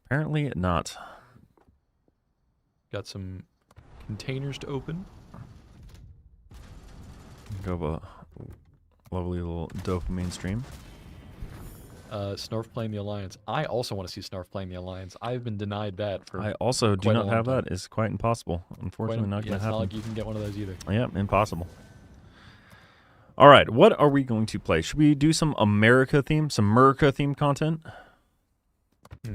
Apparently not. Got some containers to open. Go a lovely little dopamine stream. Snarf playing the Alliance. I also want to see Snarf playing the Alliance. I've been denied that for I also do quite a not long have time. that. It's quite impossible. Unfortunately, not going to It's happen. not like you can get one of those either. Yeah, impossible. All right, what are we going to play? Should we do some America theme content? Yeah,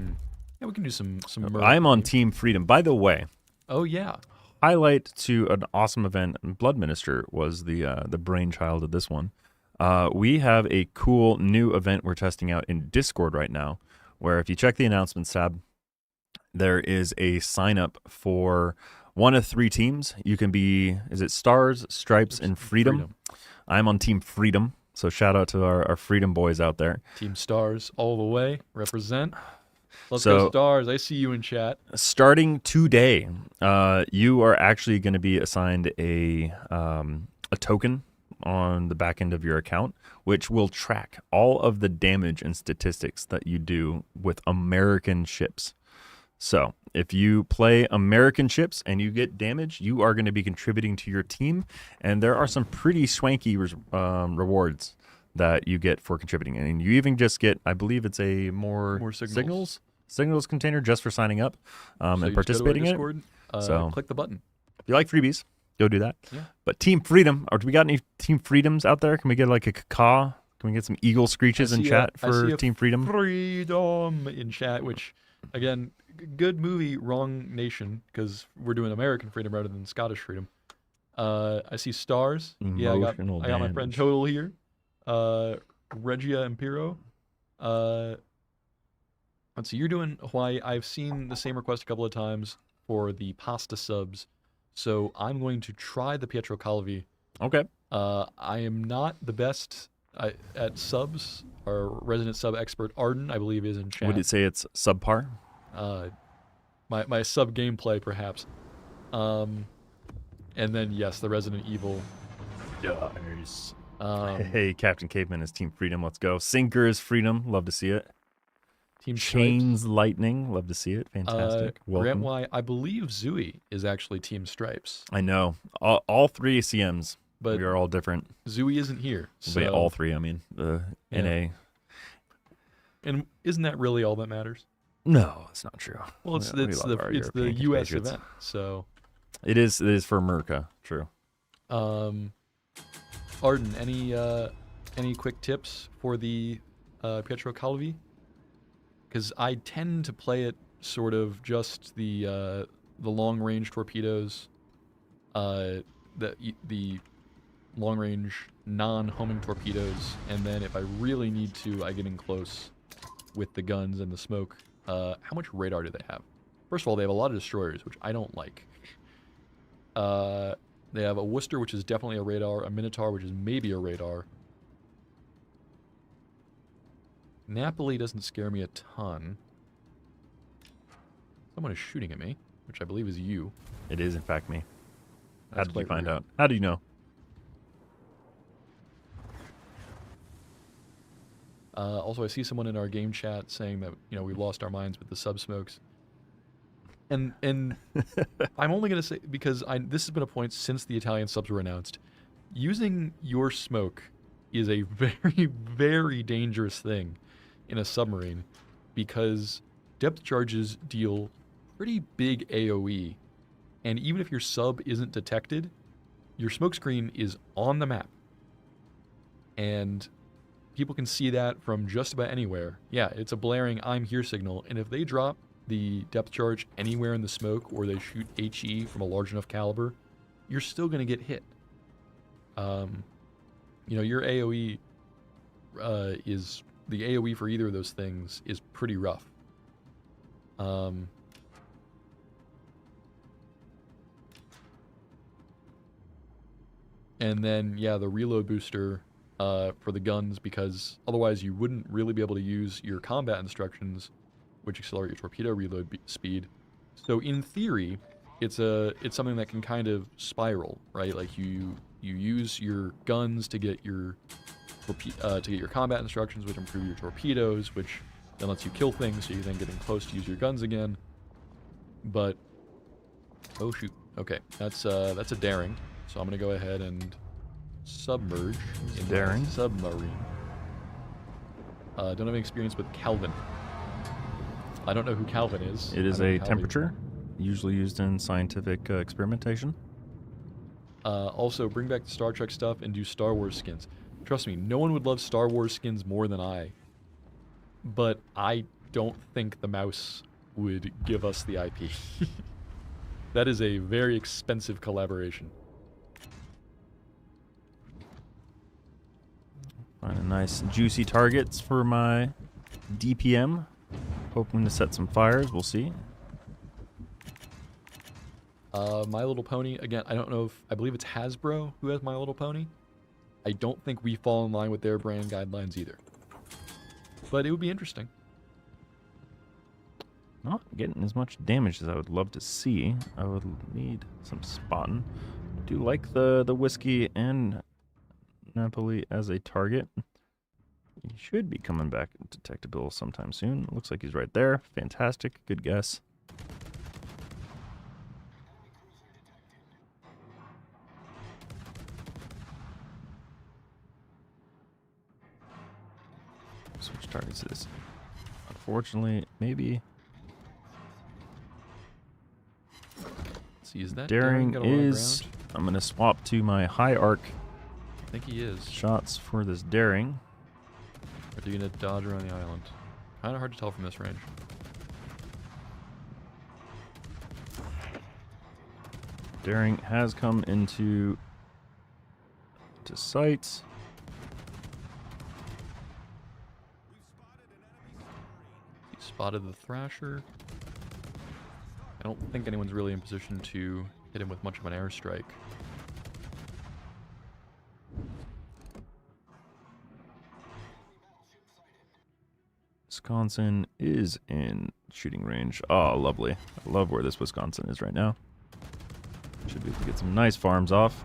we can do some. I'm on Team Freedom. By the way, oh yeah, highlight to an awesome event. Blood Minister was the brainchild of this one. We have a cool new event we're testing out in Discord right now, where if you check the announcements tab, there is a sign up for one of 3 teams. You can be, is it Stars, Stripes, and Freedom? I'm on Team Freedom, so shout out to our Freedom boys out there. Team Stars all the way. Represent. Let's So, go Stars. I see you in chat. Starting today, you are actually going to be assigned a token on the back end of your account, which will track all of the damage and statistics that you do with American ships. So if you play American ships and you get damage, you are going to be contributing to your team, and there are some pretty swanky rewards that you get for contributing. And you even just get, I believe it's a more signals container just for signing up and participating in it. So click the button. If you like freebies, go do that. Yeah. But Team Freedom, or do we got any Team Freedoms out there? Can we get like a caw? Can we get some eagle screeches in chat for Team Freedom? Freedom in chat, which, again, good movie, wrong nation, because we're doing American freedom rather than Scottish freedom. I see Stars. Yeah, I got my friend Total here. Regia Impero. Let's see, you're doing Hawaii. I've seen the same request a couple of times for the pasta subs, so I'm going to try the Pietro Calvi. Okay. I am not the best at subs. Our resident sub expert Arden, I believe, is in chat. Would you say it's subpar? My sub gameplay, perhaps. And then, yes, the Resident Evil. Nice. Hey, Captain Caveman is Team Freedom. Let's go. Sinker is Freedom. Love to see it. Team Chains Stripes. Lightning. Love to see it. Fantastic. Welcome. Grant Y, I believe Zooey is actually Team Stripes. I know. All 3 CMs. But we are all different. Zooey isn't here. So. Wait, all 3, I mean. The NA. And isn't that really all that matters? No, it's not true. Well, it's the U.S. event, so It is for Merca, true. Arden, any quick tips for the Pietro Calvi? Because I tend to play it sort of just the long range torpedoes, the long range non-homing torpedoes, and then if I really need to, I get in close with the guns and the smoke. How much radar do they have? First of all, they have a lot of destroyers, which I don't like. They have a Worcester, which is definitely a radar, a Minotaur, which is maybe a radar. Napoli doesn't scare me a ton. Someone is shooting at me, which I believe is you. It is, in fact, me. How That's did you quite find rude. out? How do you know? Also, I see someone in our game chat saying that, you know, we lost our minds with the sub smokes. And I'm only going to say, because this has been a point since the Italian subs were announced, using your smoke is a very, very dangerous thing in a submarine, because depth charges deal pretty big AoE, and even if your sub isn't detected, your smoke screen is on the map. And people can see that from just about anywhere. Yeah, it's a blaring "I'm here" signal, and if they drop the depth charge anywhere in the smoke, or they shoot HE from a large enough caliber, you're still going to get hit. You know, your AoE is... the AoE for either of those things is pretty rough. And then, yeah, the reload booster for the guns, because otherwise you wouldn't really be able to use your combat instructions, which accelerate your torpedo reload speed. So in theory, it's something that can kind of spiral, right? Like you use your guns to get your combat instructions, which improve your torpedoes, which then lets you kill things, so you then get in close to use your guns again. But oh shoot, okay, that's a daring. So I'm gonna go ahead and submerge in Daring submarine. Don't have any experience with Calvin. I don't know who Calvin is. It is a temperature, usually used in scientific experimentation. Also, bring back the Star Trek stuff and do Star Wars skins. Trust me, no one would love Star Wars skins more than I. But I don't think the mouse would give us the IP. That is a very expensive collaboration. Find a nice juicy targets for my DPM. Hoping to set some fires. We'll see. My Little Pony, again, I don't know if... I believe it's Hasbro who has My Little Pony. I don't think we fall in line with their brand guidelines either. But it would be interesting. Not getting as much damage as I would love to see. I would need some spotting. I do like the whiskey and Napoli as a target. He should be coming back detectable sometime soon. Looks like he's right there. Fantastic. Good guess. Switch targets to this. Unfortunately, maybe. See, is that Daring got a lot of is... ground? I'm going to swap to my high arc I think he is. shots for this Daring. Are you going to dodge around the island? Kind of hard to tell from this range. Daring has come into sight. He spotted the Thrasher. I don't think anyone's really in position to hit him with much of an airstrike. Wisconsin is in shooting range. Oh, lovely. I love where this Wisconsin is right now. Should be able to get some nice farms off.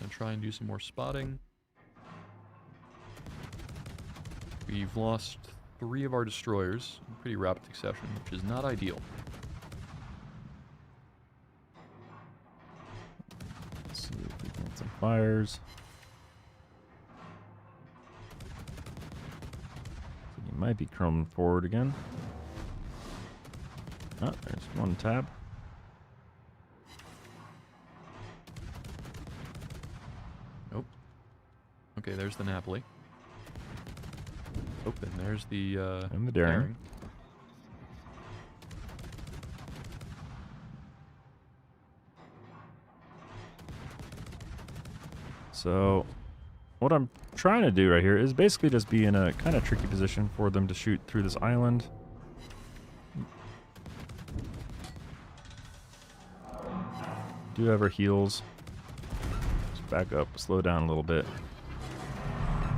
Gonna try and do some more spotting. We've lost 3 of our destroyers in pretty rapid succession, which is not ideal. Let's see if we can get some fires. He might be coming forward again. Oh, there's one tab. Nope. Okay, there's the Napoli. Oh, and there's the and the daring. So, what I'm trying to do right here is basically just be in a kind of tricky position for them to shoot through this island. Do have our heals. Just back up, slow down a little bit.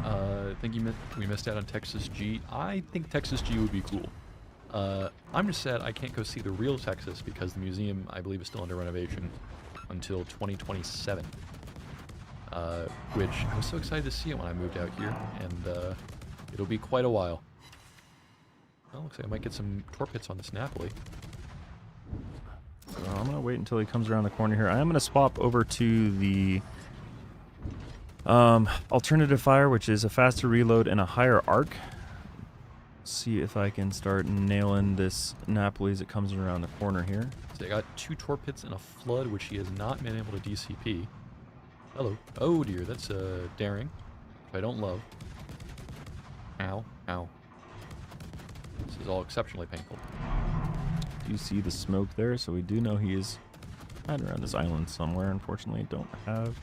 I think we missed out on Texas G. I think Texas G would be cool. I'm just sad I can't go see the real Texas because the museum, I believe, is still under renovation until 2027. Which I was so excited to see it when I moved out here, and it'll be quite a while. Well, looks like I might get some torp hits on this Napoli. So I'm going to wait until he comes around the corner here. I am going to swap over to the alternative fire, which is a faster reload and a higher arc. See if I can start nailing this Napoli as it comes around the corner here. So I got 2 torp hits and a flood, which he has not been able to DCP. Hello. Oh dear, that's daring, which I don't love. Ow, ow. This is all exceptionally painful. Do you see the smoke there? So we do know he is right around this island somewhere. Unfortunately, don't have...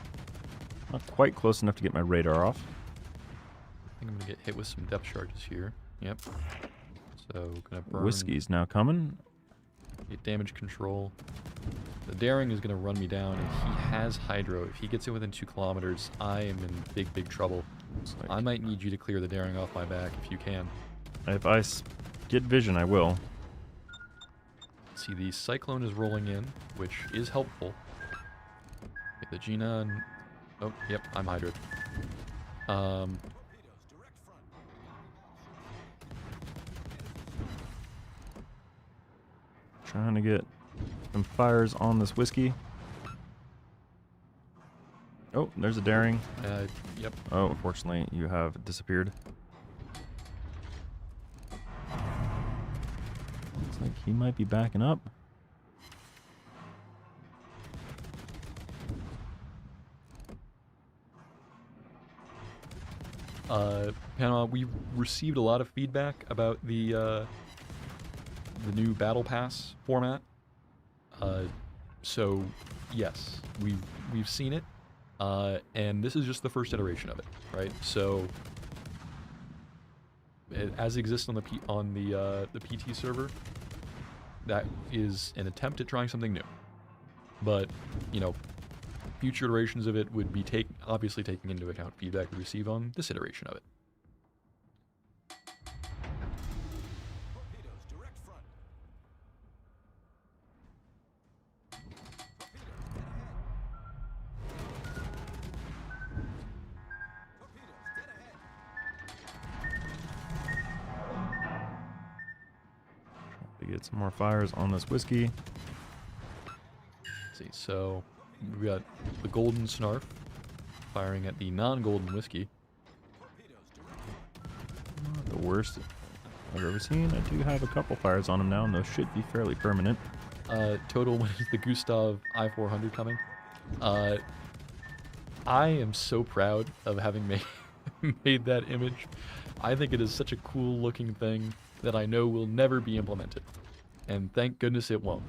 Not quite close enough to get my radar off. I think I'm going to get hit with some depth charges here. Yep. So, going to burn... Whiskey's now coming. Get damage control. The daring is going to run me down, and he has hydro. If he gets it within 2 kilometers, I am in big, big trouble. Like I might need you to clear the daring off my back if you can. If I get vision, I will. See, the cyclone is rolling in, which is helpful. Get the Gina and... Oh, yep, I'm hydrated. Trying to get some fires on this whiskey. Oh, there's a daring. Yep. Oh, unfortunately, you have disappeared. Looks like he might be backing up. Panama, we received a lot of feedback about the new Battle Pass format. So, yes, we've seen it, and this is just the first iteration of it, right? So, as exists on the PT server, that is an attempt at trying something new. But, you know, future iterations of it would be obviously taking into account feedback we receive on this iteration of it. To get some more fires on this whiskey. Let's see, so we got the golden Snarf firing at the non-golden whiskey. Not the worst I've ever seen. I do have a couple fires on him now, and those should be fairly permanent. Total, when is the Gustav I-400 coming? I am so proud of having made that image. I think it is such a cool looking thing that I know will never be implemented. And thank goodness it won't.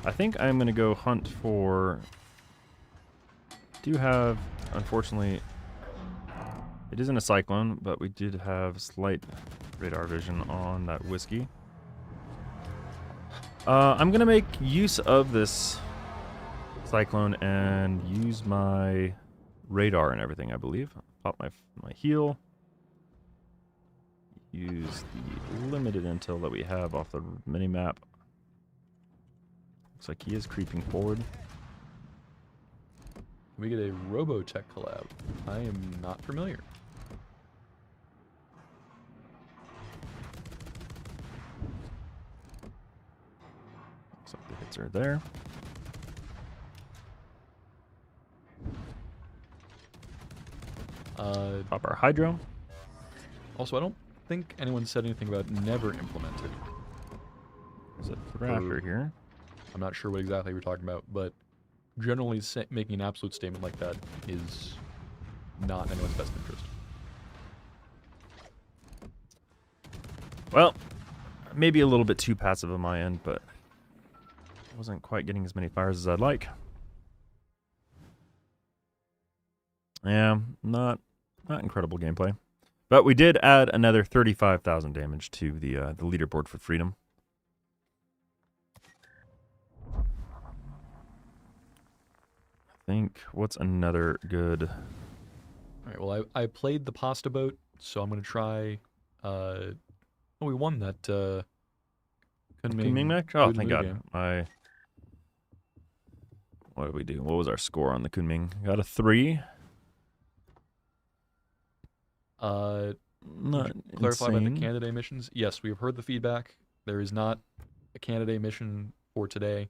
I think I'm going to go hunt for... Do have, unfortunately, it isn't a cyclone, but we did have slight radar vision on that whiskey. I'm going to make use of this cyclone and use my radar and everything, I believe. Pop my heal. Use the limited intel that we have off the mini-map. Looks like he is creeping forward. We get a Robotech collab. I am not familiar. Looks like the hits are there. Pop our Hydro. Also, I don't think anyone said anything about never implemented. There's a Thrasher here. I'm not sure what exactly we're talking about, but generally making an absolute statement like that is not in anyone's best interest. Well, maybe a little bit too passive on my end, but I wasn't quite getting as many fires as I'd like. Yeah, not incredible gameplay. But we did add another 35,000 damage to the leaderboard for freedom. I think, what's another good... All right, well, I played the pasta boat, so I'm going to try... oh, we won that Kunming match? Oh, thank God. Game. What did we do? What was our score on the Kunming? Got a 3. Not clarify insane. about the Canada missions. Yes, we have heard the feedback. There is not a Canada mission for today,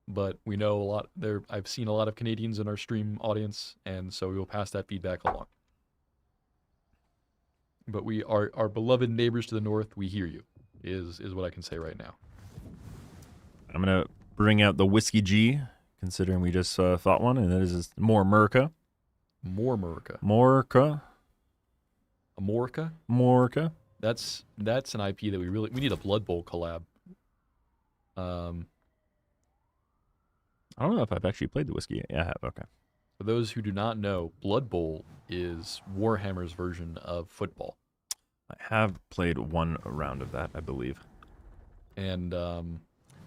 but we know a lot there. I've seen a lot of Canadians in our stream audience, and so we will pass that feedback along. But we are our beloved neighbors to the north. We hear you. Is what I can say right now. I'm gonna bring out the Whiskey G, considering we just fought one, and that is more Murka. More Murka. Morka. Amorca? Morka. That's an IP that we need a Blood Bowl collab. I don't know if I've actually played the Whiskey. Yeah, I have. Okay. For those who do not know, Blood Bowl is Warhammer's version of football. I have played one round of that, I believe. And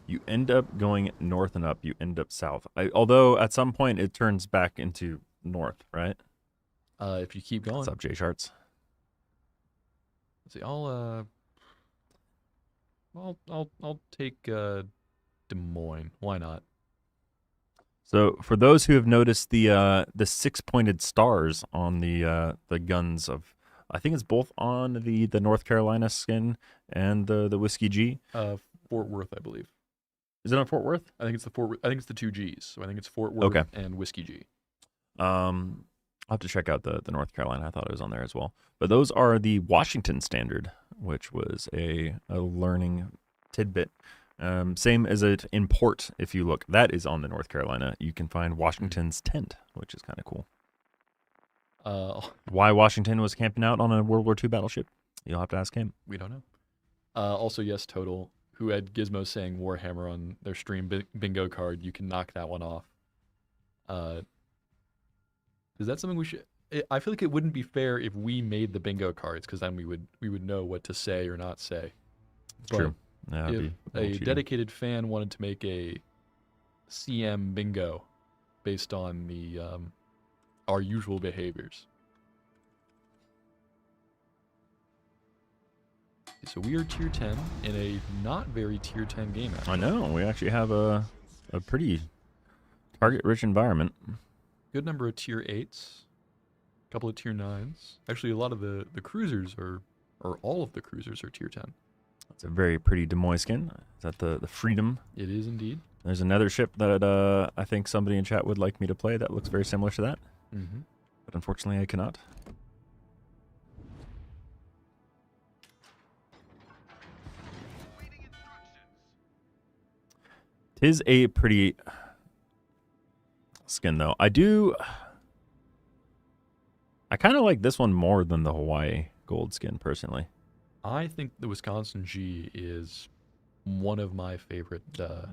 you end up going north and up. You end up south. Although at some point it turns back into north, right? If you keep going. What's up, J Sharts? See, I'll take Des Moines. Why not? So for those who have noticed the 6-pointed stars on the guns of, I think it's both on the North Carolina skin and the Whiskey G. Fort Worth, I believe. Is it on Fort Worth? I think it's the 2 G's. So I think it's Fort Worth and Whiskey G. I'll have to check out the North Carolina. I thought it was on there as well. But those are the Washington standard, which was a learning tidbit. Same as it in port, if you look. That is on the North Carolina. You can find Washington's tent, which is kind of cool. Why Washington was camping out on a World War II battleship? You'll have to ask him. We don't know. Also, yes, Total, who had Gizmo saying Warhammer on their stream bingo card. You can knock that one off. Is that something we should... I feel like it wouldn't be fair if we made the bingo cards, because then we would know what to say or not say. But true. Yeah, if a dedicated fan wanted to make a CM bingo based on the our usual behaviors. So we are tier 10 in a not very tier 10 game. Actually. I know. We actually have a pretty target-rich environment. Good number of tier 8s. A couple of tier 9s. Actually, a lot of the cruisers or all of the cruisers are tier 10. It's a very pretty Des Moines skin. Is that the Freedom? It is indeed. There's another ship that I think somebody in chat would like me to play that looks very similar to that. Mm-hmm. But unfortunately, I cannot. Tis a pretty skin, though. I kind of like this one more than the Hawaii gold skin, personally. I think the Wisconsin G is one of my favorite.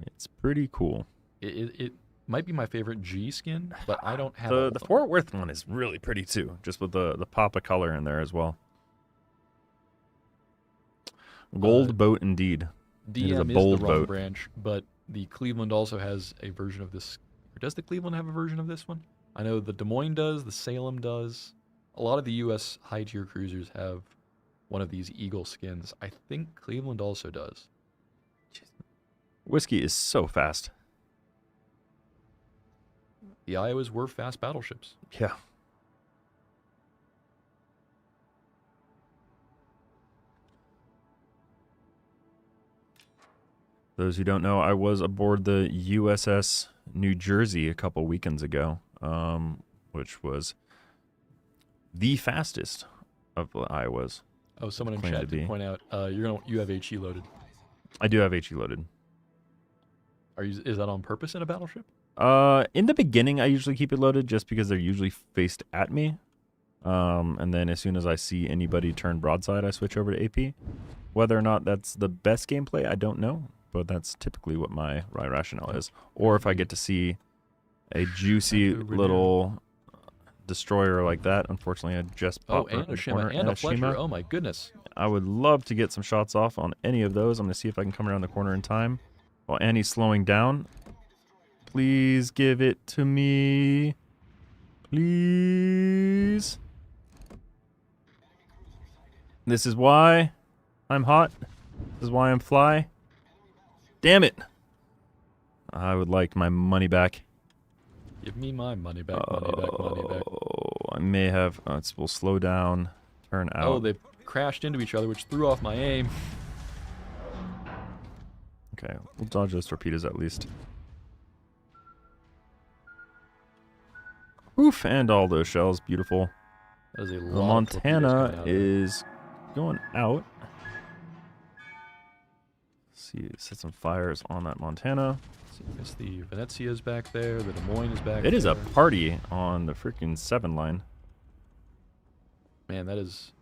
It's pretty cool. It might be my favorite G skin, but I don't have the Fort Worth one is really pretty too, just with the pop of color in there as well. Gold boat indeed. DM is a bold the wrong boat. Branch, but the Cleveland also has a version of this. Or does the Cleveland have a version of this one? I know the Des Moines does, the Salem does. A lot of the U.S. high-tier cruisers have one of these Eagle skins. I think Cleveland also does. Whiskey is so fast. The Iowas were fast battleships. Yeah. Those who don't know, I was aboard the USS New Jersey a couple weekends ago, which was the fastest of the Iowas. Oh, someone in Claim to chat be. did point out you have HE loaded. I do have HE loaded. Is that on purpose in a battleship? In the beginning, I usually keep it loaded just because they're usually faced at me. And then as soon as I see anybody turn broadside, I switch over to AP. Whether or not that's the best gameplay, I don't know. But that's typically what my rationale is. Or if I get to see a juicy little destroyer like that. Unfortunately, I just popped and a Shima and a Fletcher. Oh my goodness. I would love to get some shots off on any of those. I'm going to see if I can come around the corner in time. While Annie's slowing down. Please give it to me. Please. This is why I'm hot. This is why I'm fly. Damn it. I would like my money back. Give me my money back, money back, money back. I may have... we'll slow down. Turn out. Oh, they crashed into each other, which threw off my aim. Okay, we'll dodge those torpedoes at least. Oof, and all those shells. Beautiful. That is a lot The Montana is going out. Let's see, set some fires on that Montana. I guess the Venezia's back there. The Des Moines is back there. It is a party on the freaking 7 line. Man, that is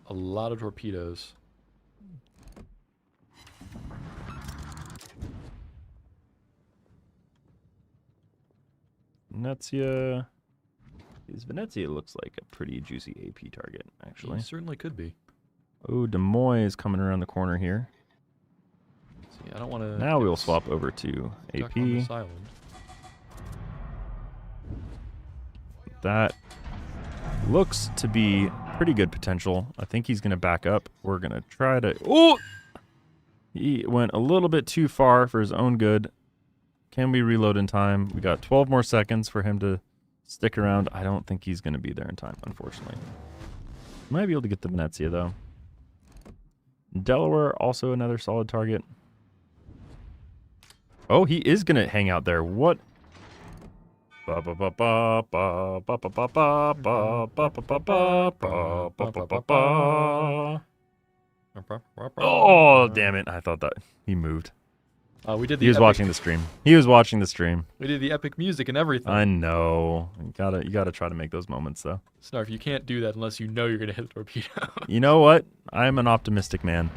a lot of torpedoes. Venezia. Venezia looks like a pretty juicy AP target, actually. It certainly could be. Oh, Des Moines is coming around the corner here. See, I don't want to. Now we'll swap over to AP. On this island. That looks to be pretty good potential. I think he's going to back up. We're going to try to... Oh! He went a little bit too far for his own good. Can we reload in time? We got 12 more seconds for him to stick around. I don't think he's going to be there in time, unfortunately. Might be able to get the Venezia, though. Delaware, also another solid target. Oh, he is going to hang out there. What? Oh, damn it. I thought that he moved. We did the he was watching the stream. He was watching the stream. We did the epic music and everything. I know. You gotta try to make those moments, though. Snarf, you can't do that unless you know you're gonna hit the torpedo. You know what? I'm an optimistic man.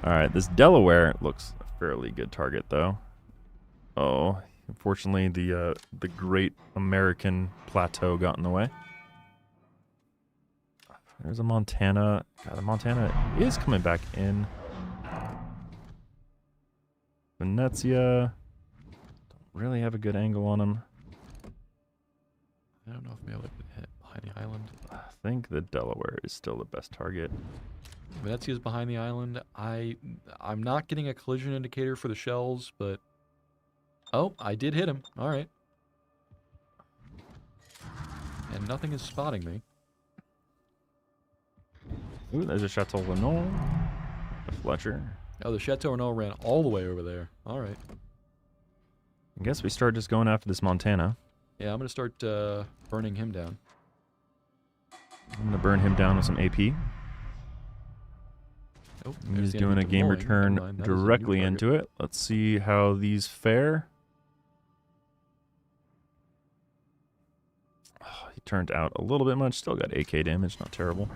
All right, this Delaware looks a fairly good target, though. Oh, unfortunately, the great American plateau got in the way. There's a Montana. God, the Montana is coming back in. Venezia. Don't really have a good angle on him. I don't know if maybe I would hit behind the island. I think the Delaware is still the best target. Venezia's behind the island. I'm not getting a collision indicator for the shells, but... Oh, I did hit him. All right. And nothing is spotting me. Ooh, there's a Chateau Renault. A Fletcher. Oh, the Chateau Renault ran all the way over there. All right. I guess we start just going after this Montana. Yeah, I'm going to start burning him down. I'm going to burn him down with some AP. Oh, he's doing a game return directly into it. Let's see how these fare. Oh, he turned out a little bit much. Still got AK damage. Not terrible.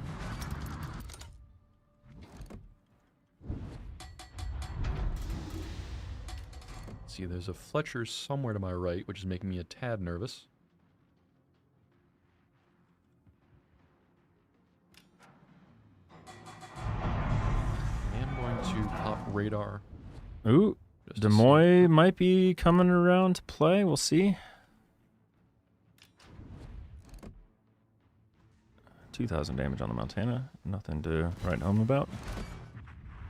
See, there's a Fletcher somewhere to my right, which is making me a tad nervous. I am going to pop radar. Ooh, Des Moines might be coming around to play. We'll see. 2,000 damage on the Montana. Nothing to write home about.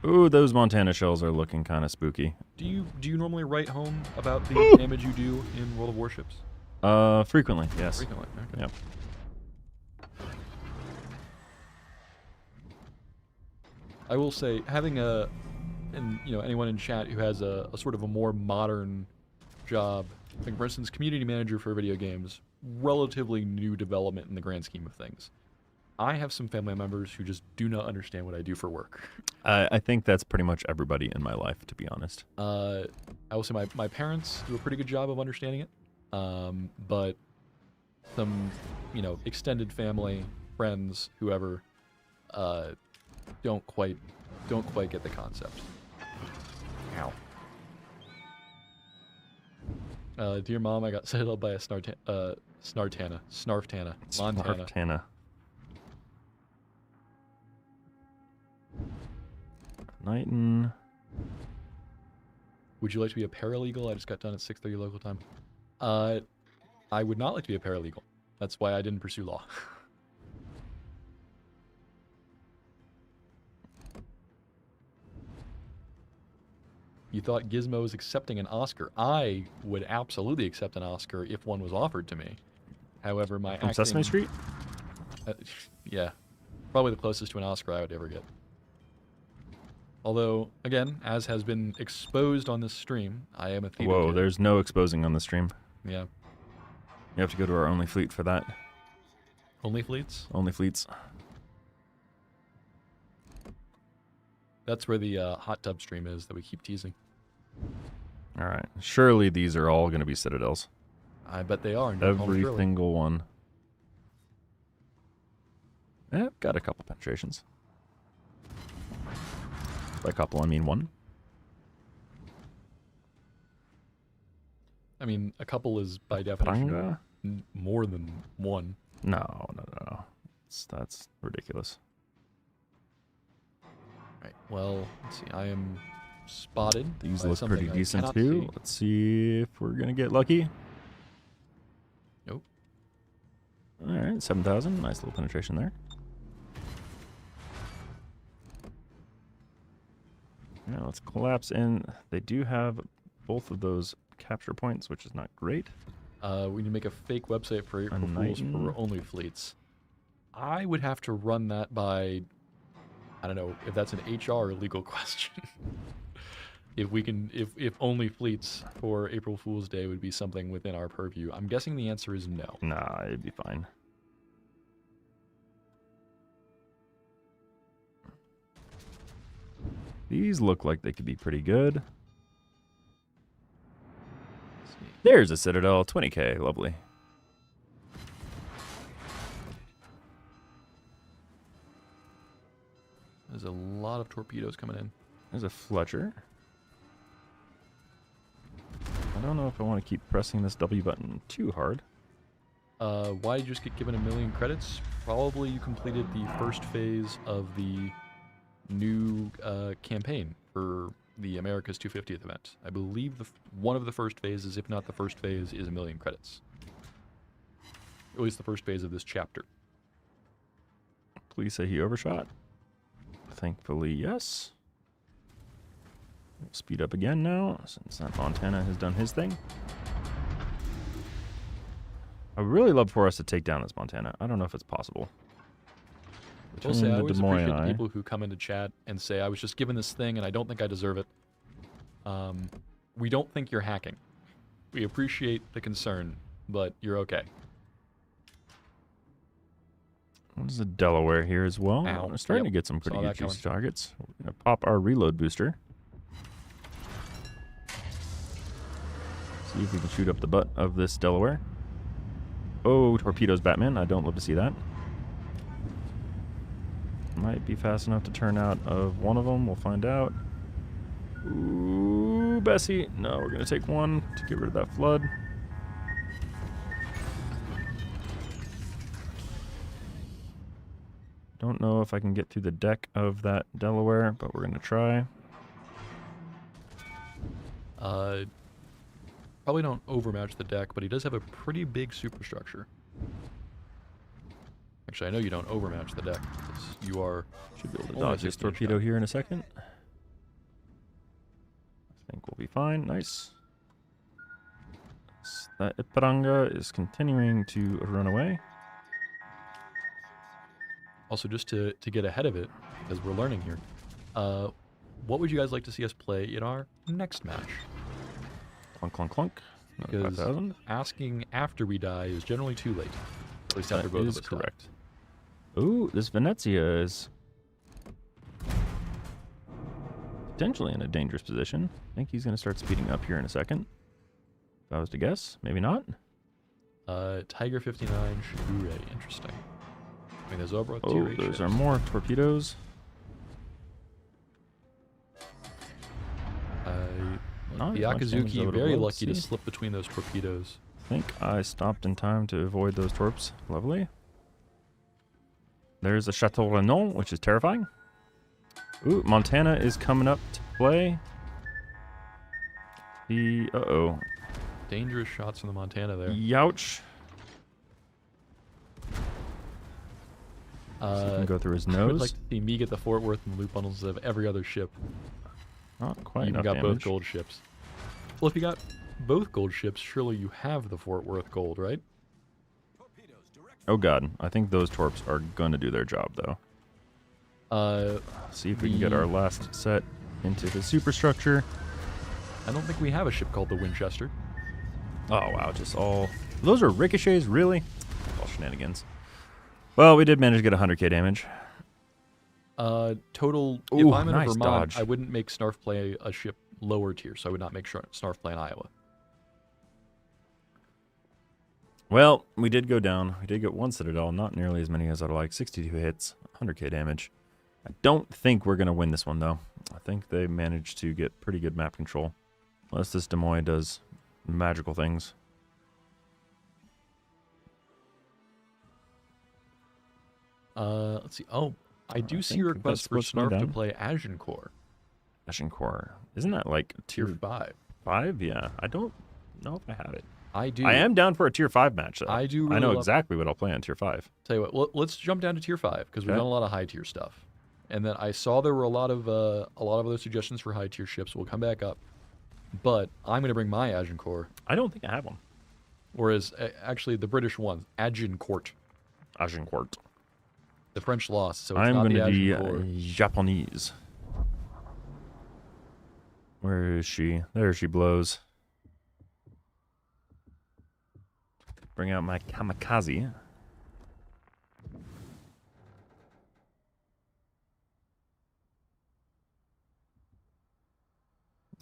Ooh, those Montana shells are looking kind of spooky. Do you normally write home about the damage you do in World of Warships? Frequently, yes. Frequently, okay. Yep. I will say, having anyone in chat who has a sort of a more modern job Like, for instance, community manager for video games, relatively new development in the grand scheme of things. I have some family members who just do not understand what I do for work. I think that's pretty much everybody in my life, to be honest. I will say my parents do a pretty good job of understanding it, but some, extended family, friends, whoever, don't quite get the concept. Ow. Dear Mom, I got set up by a Snarftana. Montana. Knighton. Would you like to be a paralegal? I just got done at 6:30 local time. I would not like to be a paralegal. That's why I didn't pursue law. You thought Gizmo was accepting an Oscar. I would absolutely accept an Oscar if one was offered to me. However, my From acting... Sesame Street? Yeah. Probably the closest to an Oscar I would ever get. Although, again, as has been exposed on this stream, I am a theater Whoa, kid. there's no exposing on the stream. Yeah. You have to go to our Only Fleet for that. Only Fleets? Only Fleets. That's where the hot tub stream is that we keep teasing. All right. Surely these are all going to be Citadels. I bet they are. Every single one. Got a couple penetrations. By a couple, I mean one. I mean, a couple is by definition more than one. No. That's ridiculous. Right. Well, let's see. I am spotted. These look pretty decent too. Let's see if we're gonna get lucky. Nope. All right, 7,000. Nice little penetration there. Now let's collapse in. They do have both of those capture points, which is not great. We need to make a fake website for April Fools for Only Fleets. I would have to run that by, I don't know if that's an HR or legal question. if Only Fleets for April Fool's Day would be something within our purview. I'm guessing the answer is no. Nah, it'd be fine. These look like they could be pretty good. There's a Citadel, 20k, lovely. There's a lot of torpedoes coming in. There's a Fletcher. I don't know if I want to keep pressing this W button too hard. Why did you just get given 1 million credits? Probably you completed the first phase of the new campaign for the America's 250th event. I believe one of the first phases, if not the first phase, is 1 million credits. At least the first phase of this chapter. Please say he overshot. Thankfully, yes. We'll speed up again now, since that Montana has done his thing. I would really love for us to take down this Montana. I don't know if it's possible. I will say, I always appreciate the people who come into chat and say, I was just given this thing and I don't think I deserve it. We don't think you're hacking. We appreciate the concern, but you're okay. There's a Delaware here as well. Ow. We're starting to get some pretty good juicy targets. We're going to pop our reload booster. See if we can shoot up the butt of this Delaware. Oh, torpedoes, Batman. I don't love to see that. Might be fast enough to turn out of one of them. We'll find out. Ooh, Bessie. No, we're going to take one to get rid of that flood. Don't know if I can get through the deck of that Delaware, but we're going to try. Probably don't overmatch the deck, but he does have a pretty big superstructure. Actually, I know you don't overmatch the deck. You are... Should be able to dodge this torpedo here in a second. I think we'll be fine. Nice. That Iparanga is continuing to run away. Also, just to get ahead of it, because we're learning here, what would you guys like to see us play in our next match? Clunk, clunk, clunk. Because 5,000? asking after we die is generally too late. At least after both of us die. Correct. Ooh, this Venezia is potentially in a dangerous position. I think he's going to start speeding up here in a second. If I was to guess, maybe not. Tiger 59 should be ready. Interesting. I mean, there's over Oh, those are more torpedoes. The Akazuki very lucky to slip between those torpedoes. I think I stopped in time to avoid those torps. Lovely. There's a Chateau Renault, which is terrifying. Ooh, Montana is coming up to play. Uh-oh. Dangerous shots from the Montana there. Youch. So you can go through his nose. I would like to see me get the Fort Worth and loot bundles of every other ship. Not quite You enough got damage. both gold ships. Well, if you got both gold ships, surely you have the Fort Worth gold, right? Oh god, I think those torps are going to do their job, though. See if we can get our last set into the superstructure. I don't think we have a ship called the Winchester. Oh wow, just all... Those are ricochets, really? All shenanigans. Well, we did manage to get 100k damage. Total... Ooh, if I'm in nice Vermont, dodge. I wouldn't make Snarf play a ship lower tier, so I would not make Snarf play in Iowa. Well, we did go down. We did get one Citadel, not nearly as many as I'd like. 62 hits, 100k damage. I don't think we're going to win this one, though. I think they managed to get pretty good map control. Unless this Des Moines does magical things. Let's see. Oh, I do see a request for Snarf to play Agincourt. Agincourt. Isn't that like Tier 5? 5? Yeah. I don't know if I have it. I do. I am down for a Tier 5 match, though. I do really I know love exactly what I'll play on Tier 5. Tell you what, let's jump down to Tier 5, because we've done a lot of high tier stuff. And then I saw there were a lot of other suggestions for high tier ships. We'll come back up. But I'm going to bring my Agincourt. I don't think I have one. Whereas, actually, the British one, Agincourt. Agincourt. The French lost, so it's I'm not going the to be Agincourt. Japanese. Where is she? There she blows. Bring out my kamikaze.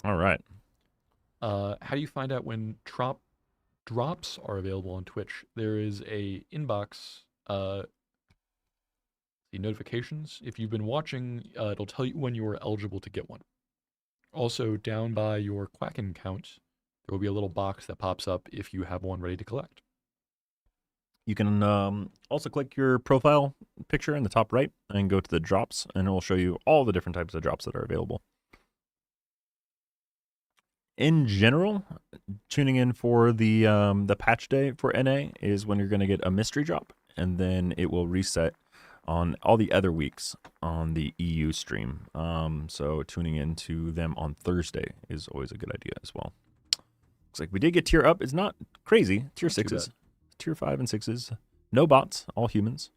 All right. How do you find out when drops are available on Twitch? There is a inbox, the notifications. If you've been watching, it'll tell you when you are eligible to get one. Also, down by your Quacken count, there will be a little box that pops up if you have one ready to collect. You can also click your profile picture in the top right and go to the drops, and it will show you all the different types of drops that are available. In general, tuning in for the patch day for NA is when you're going to get a mystery drop, and then it will reset on all the other weeks on the EU stream. So tuning into them on Thursday is always a good idea as well. Looks like we did get tier up. It's not crazy. Tier 6s. Tier 5 and 6s. No bots, all humans.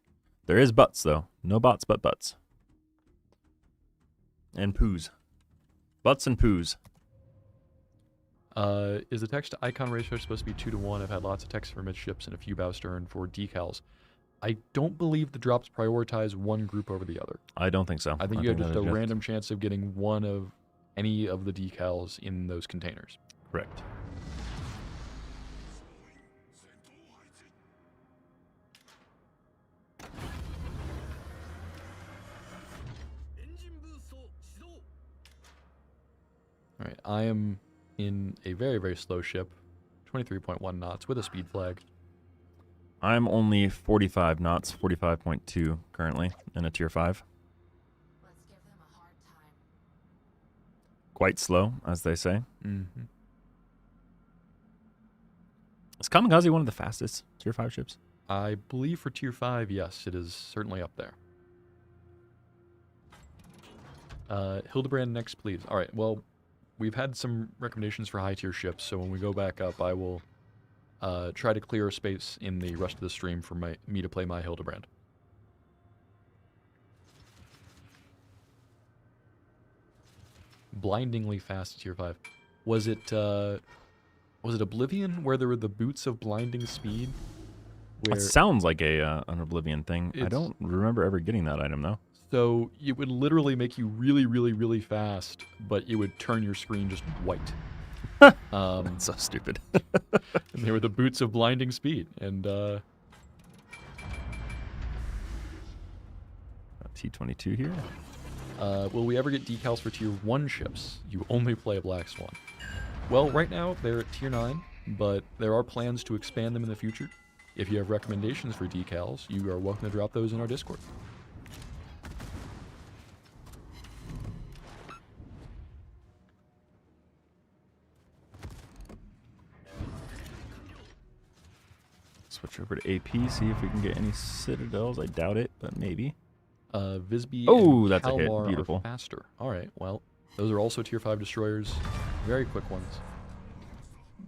There is butts, though. No bots, but butts. And poos. Butts and poos. Is the text to icon ratio supposed to be 2-to-1? I've had lots of text for midships and a few bow stern for decals. I don't believe the drops prioritize one group over the other. I don't think so. I think you have just a random chance of getting one of any of the decals in those containers. Correct. All right, I am in a very, very slow ship, 23.1 knots with a speed flag. I'm only 45 knots, 45.2 currently in a tier 5. Let's give them a hard time. Quite slow, as they say. Mm-hmm. Is Kamikaze one of the fastest tier 5 ships? I believe for tier 5, yes, it is certainly up there. Hildebrand next, please. All right, well, we've had some recommendations for high tier ships, so when we go back up, I will try to clear a space in the rest of the stream for me to play my Hildebrand. Blindingly fast tier 5. Was it Was it Oblivion where there were the boots of blinding speed? Where It sounds like an Oblivion thing. I It's- don't remember ever getting that item though. So it would literally make you really, really, really fast, but it would turn your screen just white. That's so stupid. And they were the boots of blinding speed. And T-22 here. will we ever get decals for tier 1 ships? You only play a Black Swan. Well, right now they're at tier 9, but there are plans to expand them in the future. If you have recommendations for decals, you are welcome to drop those in our Discord. Switch over to AP, see if we can get any citadels. I doubt it, but maybe. Visby Oh, and that's a hit. Kalmar Beautiful. are faster. All right, well, those are also tier 5 destroyers. Very quick ones.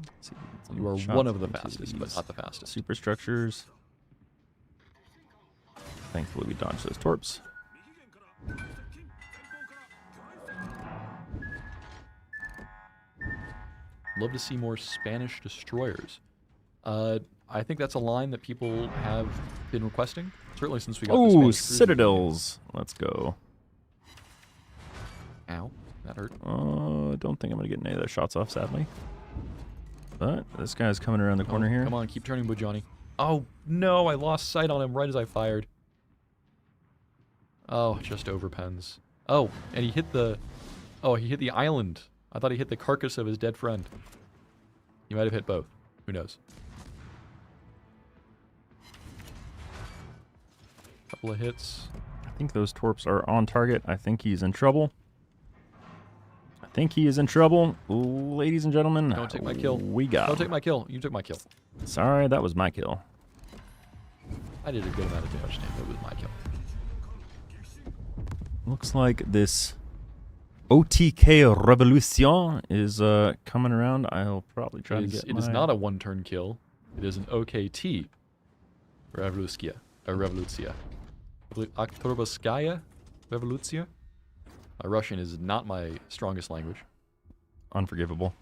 Let's see, You are shots one of the into fastest, but these not the fastest. Superstructures. Thankfully, we dodged those torps. Love to see more Spanish destroyers. I think that's a line that people have been requesting, certainly since we got the Oh, Spanish cruisers. citadels. Let's go. Ow, that hurt. Don't think I'm going to get any of those shots off, sadly. But this guy's coming around the corner here. Come on, keep turning, Bojani. Oh, no, I lost sight on him right as I fired. Oh, just overpens. Oh, and he hit the... Oh, he hit the island. I thought he hit the carcass of his dead friend. He might have hit both. Who knows? Couple of hits. I think those torps are on target. I think he's in trouble. I think he is in trouble. Ladies and gentlemen, Don't take my kill. We got Don't him. take my kill. You took my kill. Sorry, that was my kill. I did a good amount of damage to him. It was my kill. Looks like this OTK Revolution is coming around. I'll probably try to get It is not a one-turn kill. It is an OKT. Revolucja. Revolucja. Oktoberskaya Revolucja. Russian is not my strongest language. Unforgivable.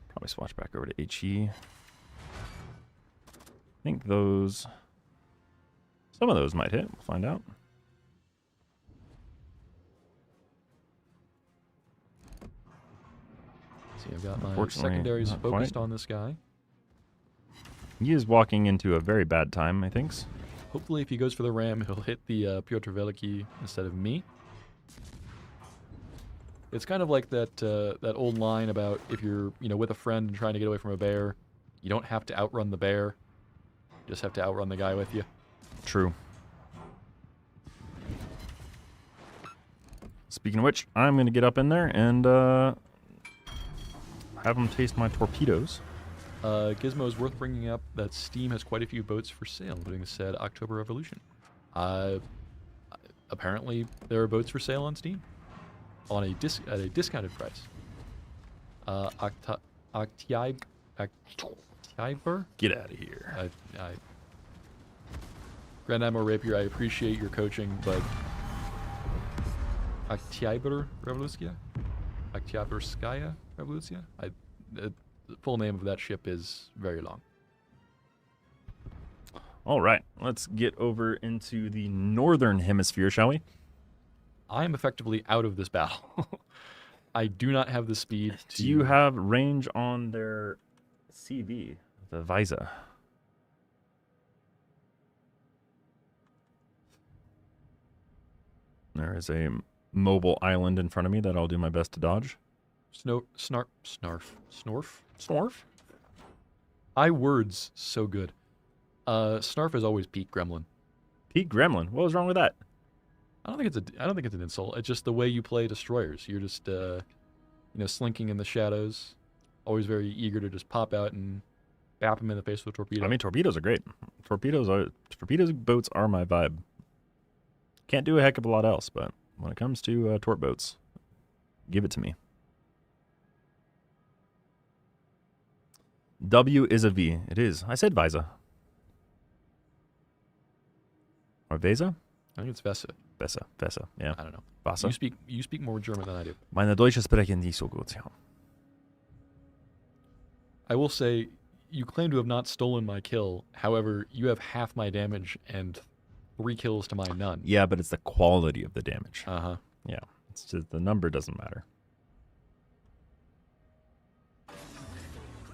Probably swatch back over to HE. I think those... Some of those might hit. We'll find out. See, I've got my Unfortunately, secondaries not focused quite. on this guy. He is walking into a very bad time, I think. Hopefully, if he goes for the ram, he'll hit the Piotr Veliki instead of me. It's kind of like that that old line about if you're with a friend and trying to get away from a bear, you don't have to outrun the bear, you just have to outrun the guy with you. True. Speaking of which, I'm going to get up in there and have him taste my torpedoes. Gizmo is worth bringing up that Steam has quite a few boats for sale, including the said October Revolution. Apparently, there are boats for sale on Steam on a at a discounted price. Octiber? Get out of here. Grand Admiral Rapier, I appreciate your coaching, but Octiber Revolucja? Oktyabrskaya Revolucja? The full name of that ship is very long. All right, let's get over into the northern hemisphere, shall we? I am effectively out of this battle. I do not have the speed to... Do you have range on their CV, the Visa? There is a mobile island in front of me that I'll do my best to dodge. Snorf. Words so good. Snarf is always peak gremlin. Pete Gremlin, what was wrong with that? I don't think it's an insult. It's just the way you play destroyers. You're just slinking in the shadows, always very eager to just pop out and bap him in the face with a torpedo. I mean, torpedoes are great. Torpedo boats are my vibe. Can't do a heck of a lot else, but when it comes to torp boats, give it to me. W is a V. It is. I said Visa. Or Weser? I think it's Vesa. Weser, yeah. I don't know. Wasser? You speak more German than I do. Meine Deutsche sprechen nicht so gut, ja. I will say, you claim to have not stolen my kill. However, you have half my damage and 3 kills to my none. Yeah, but it's the quality of the damage. Uh-huh. Yeah, it's just the number doesn't matter.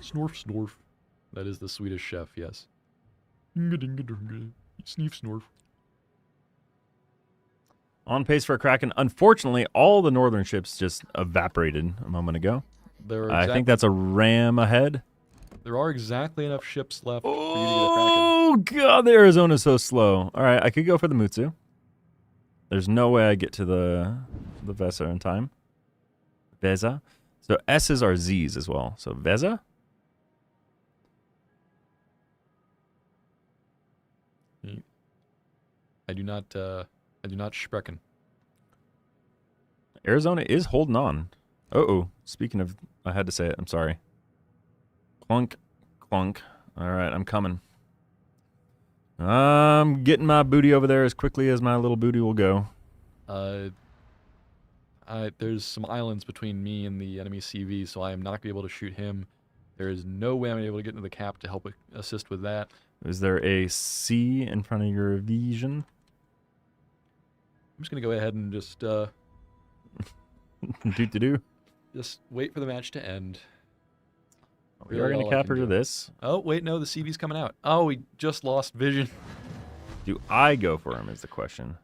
Snorf, snorf. That is the Swedish chef, yes. Sneef, snorf. On pace for a Kraken. Unfortunately, all the northern ships just evaporated a moment ago. I think that's a ram ahead. There are exactly enough ships left for you to get a Kraken. Oh, God, the Arizona's so slow. All right, I could go for the Mutsu. There's no way I get to the Weser in time. Weser. So S's are Z's as well. So Weser? I do not sprechen. Arizona is holding on. Uh-oh. Speaking of, I had to say it. I'm sorry. Clunk, clunk. All right, I'm coming. I'm getting my booty over there as quickly as my little booty will go. There's some islands between me and the enemy CV, so I am not going to be able to shoot him. There is no way I'm able to get into the cap to help assist with that. Is there a C in front of your vision? I'm just going to go ahead and just Do. just wait for the match to end. We are going to cap her to this. Oh, wait, no, the CV's coming out. Oh, we just lost vision. Do I go for him is the question.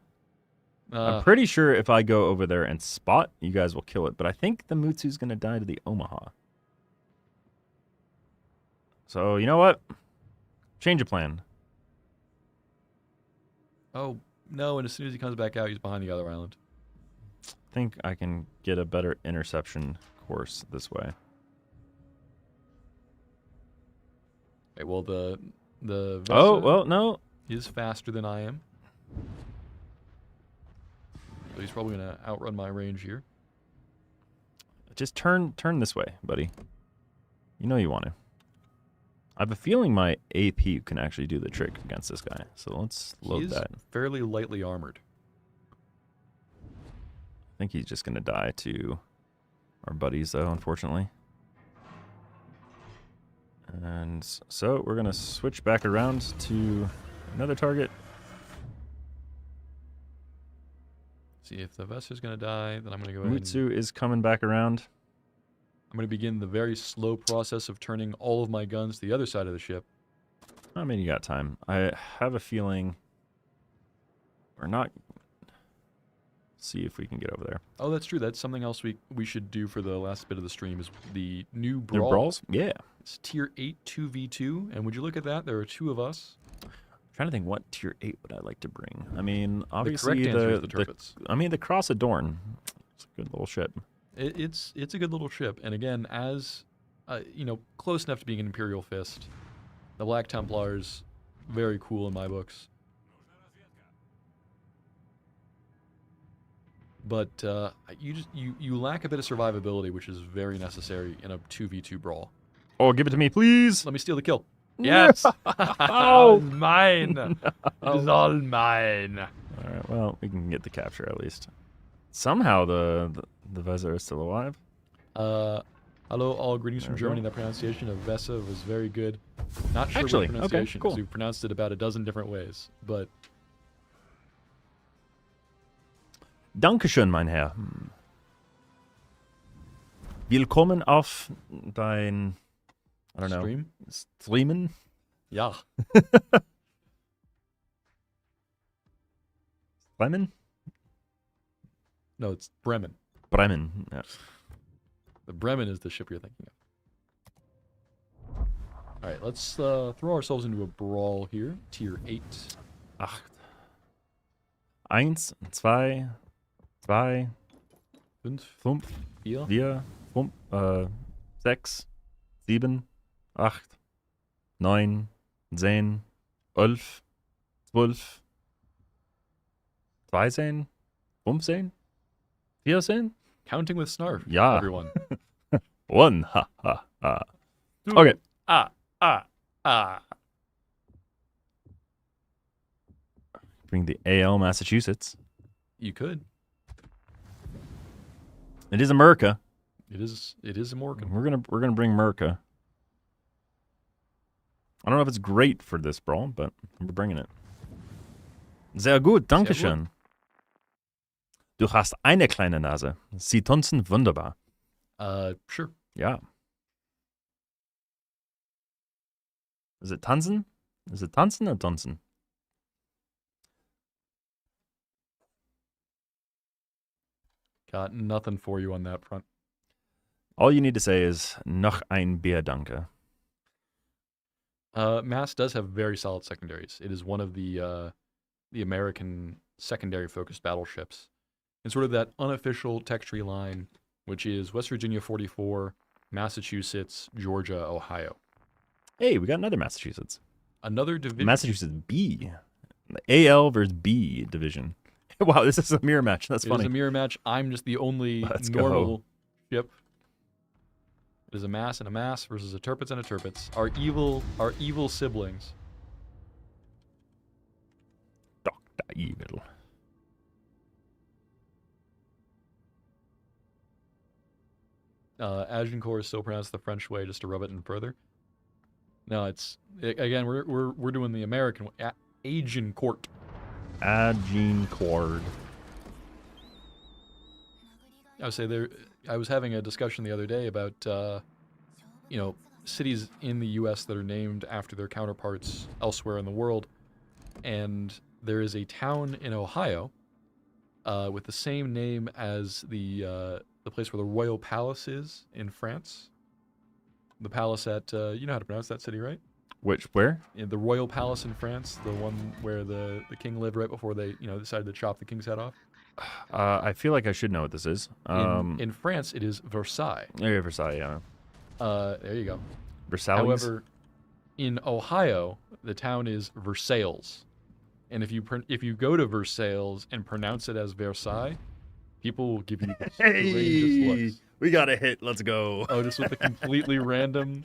I'm pretty sure if I go over there and spot, you guys will kill it. But I think the Mutsu's going to die to the Omaha. So, you know what? Change of plan. Oh, no, and as soon as he comes back out, he's behind the other island. I think I can get a better interception course this way. Okay, well, the Oh, Vesa well, no. is faster than I am. So he's probably going to outrun my range here. Just turn this way, buddy. You know you want to. I have a feeling my AP can actually do the trick against this guy. So let's load that. Fairly lightly armored. I think he's just going to die to our buddies, though, unfortunately. And so we're going to switch back around to another target. See if the Vesa's going to die, then I'm going to go ahead. Mutsu is coming back around. I'm going to begin the very slow process of turning all of my guns to the other side of the ship. I mean, you got time. I have a feeling we're not. See if we can get over there. Oh, that's true. That's something else we should do for the last bit of the stream is the new brawl. New brawls? Yeah. It's tier 8 2v2, and would you look at that? There are 2 of us. I'm trying to think what tier 8 would I like to bring. I mean, obviously the correct answer is the Turpets. I mean, the Cross Adorn. It's a good little ship. It's a good little ship, and again, as close enough to being an Imperial Fist. The Black Templars, very cool in my books. But you lack a bit of survivability, which is very necessary in a 2v2 brawl. Oh, give it to me, please. Let me steal the kill. Yes. Oh, mine. No. It is all mine. All right. Well, we can get the capture at least. Somehow the Weser is still alive. Hello, all. Greetings from Germany. That pronunciation of Vesa was very good. Not sure Actually, what pronunciation, okay, cool. We've pronounced it about a dozen different ways, but. Dankeschön, mein Herr. Willkommen auf dein, I don't know, streamen? Ja. Bremen? No, it's Bremen. Bremen, yeah. The Bremen is the ship you're thinking of. All right, let's throw ourselves into a brawl here. Tier 8. 8. 1, 2, 2, 5, 5, 4, 4, 6, 7, 8, 9, 10, 11, 12, 13, 15, 14. Counting with Snarf. Yeah. Everyone. 1, ha, ha, ha. Okay. bring the AL Massachusetts. You could. It is America. It is American. We're gonna bring America. I don't know if it's great for this brawl, but we're bringing it. Sehr gut, danke schön. Du hast eine kleine Nase. Sie tanzen wunderbar. Sure. Ja. Is it tanzen? Is it tanzen or tanzen? Got nothing for you on that front. All you need to say is noch ein Bier, danke. Mass does have very solid secondaries. It is one of the American secondary-focused battleships. It's sort of that unofficial tech tree line, which is West Virginia 44, Massachusetts, Georgia, Ohio. Hey, we got another Massachusetts. Another division. Massachusetts B. The AL versus B division. Wow, this is a mirror match. That's funny. It is a mirror match. I'm just the only normal ship. It is a mass and a mass versus a Tirpitz and a Tirpitz. Our evil siblings. Dr. Evil. Agincourt is still pronounced the French way, just to rub it in further. No, again we're doing the American way. Agincourt. Agincourt. I was having a discussion the other day about cities in the U.S. that are named after their counterparts elsewhere in the world, and there is a town in Ohio with the same name as the place where the Royal Palace is in France. The palace at you know how to pronounce that city, right? Where? In the Royal Palace in France, the one where the king lived right before they decided to chop the king's head off. I feel like I should know what this is. In France, it is Versailles. Yeah, Versailles, yeah. There you go. Versailles. However, in Ohio, the town is Versailles, and if you go to Versailles and pronounce it as Versailles, people will give you the strangest looks. We got a hit. Let's go. Oh, just with a completely random.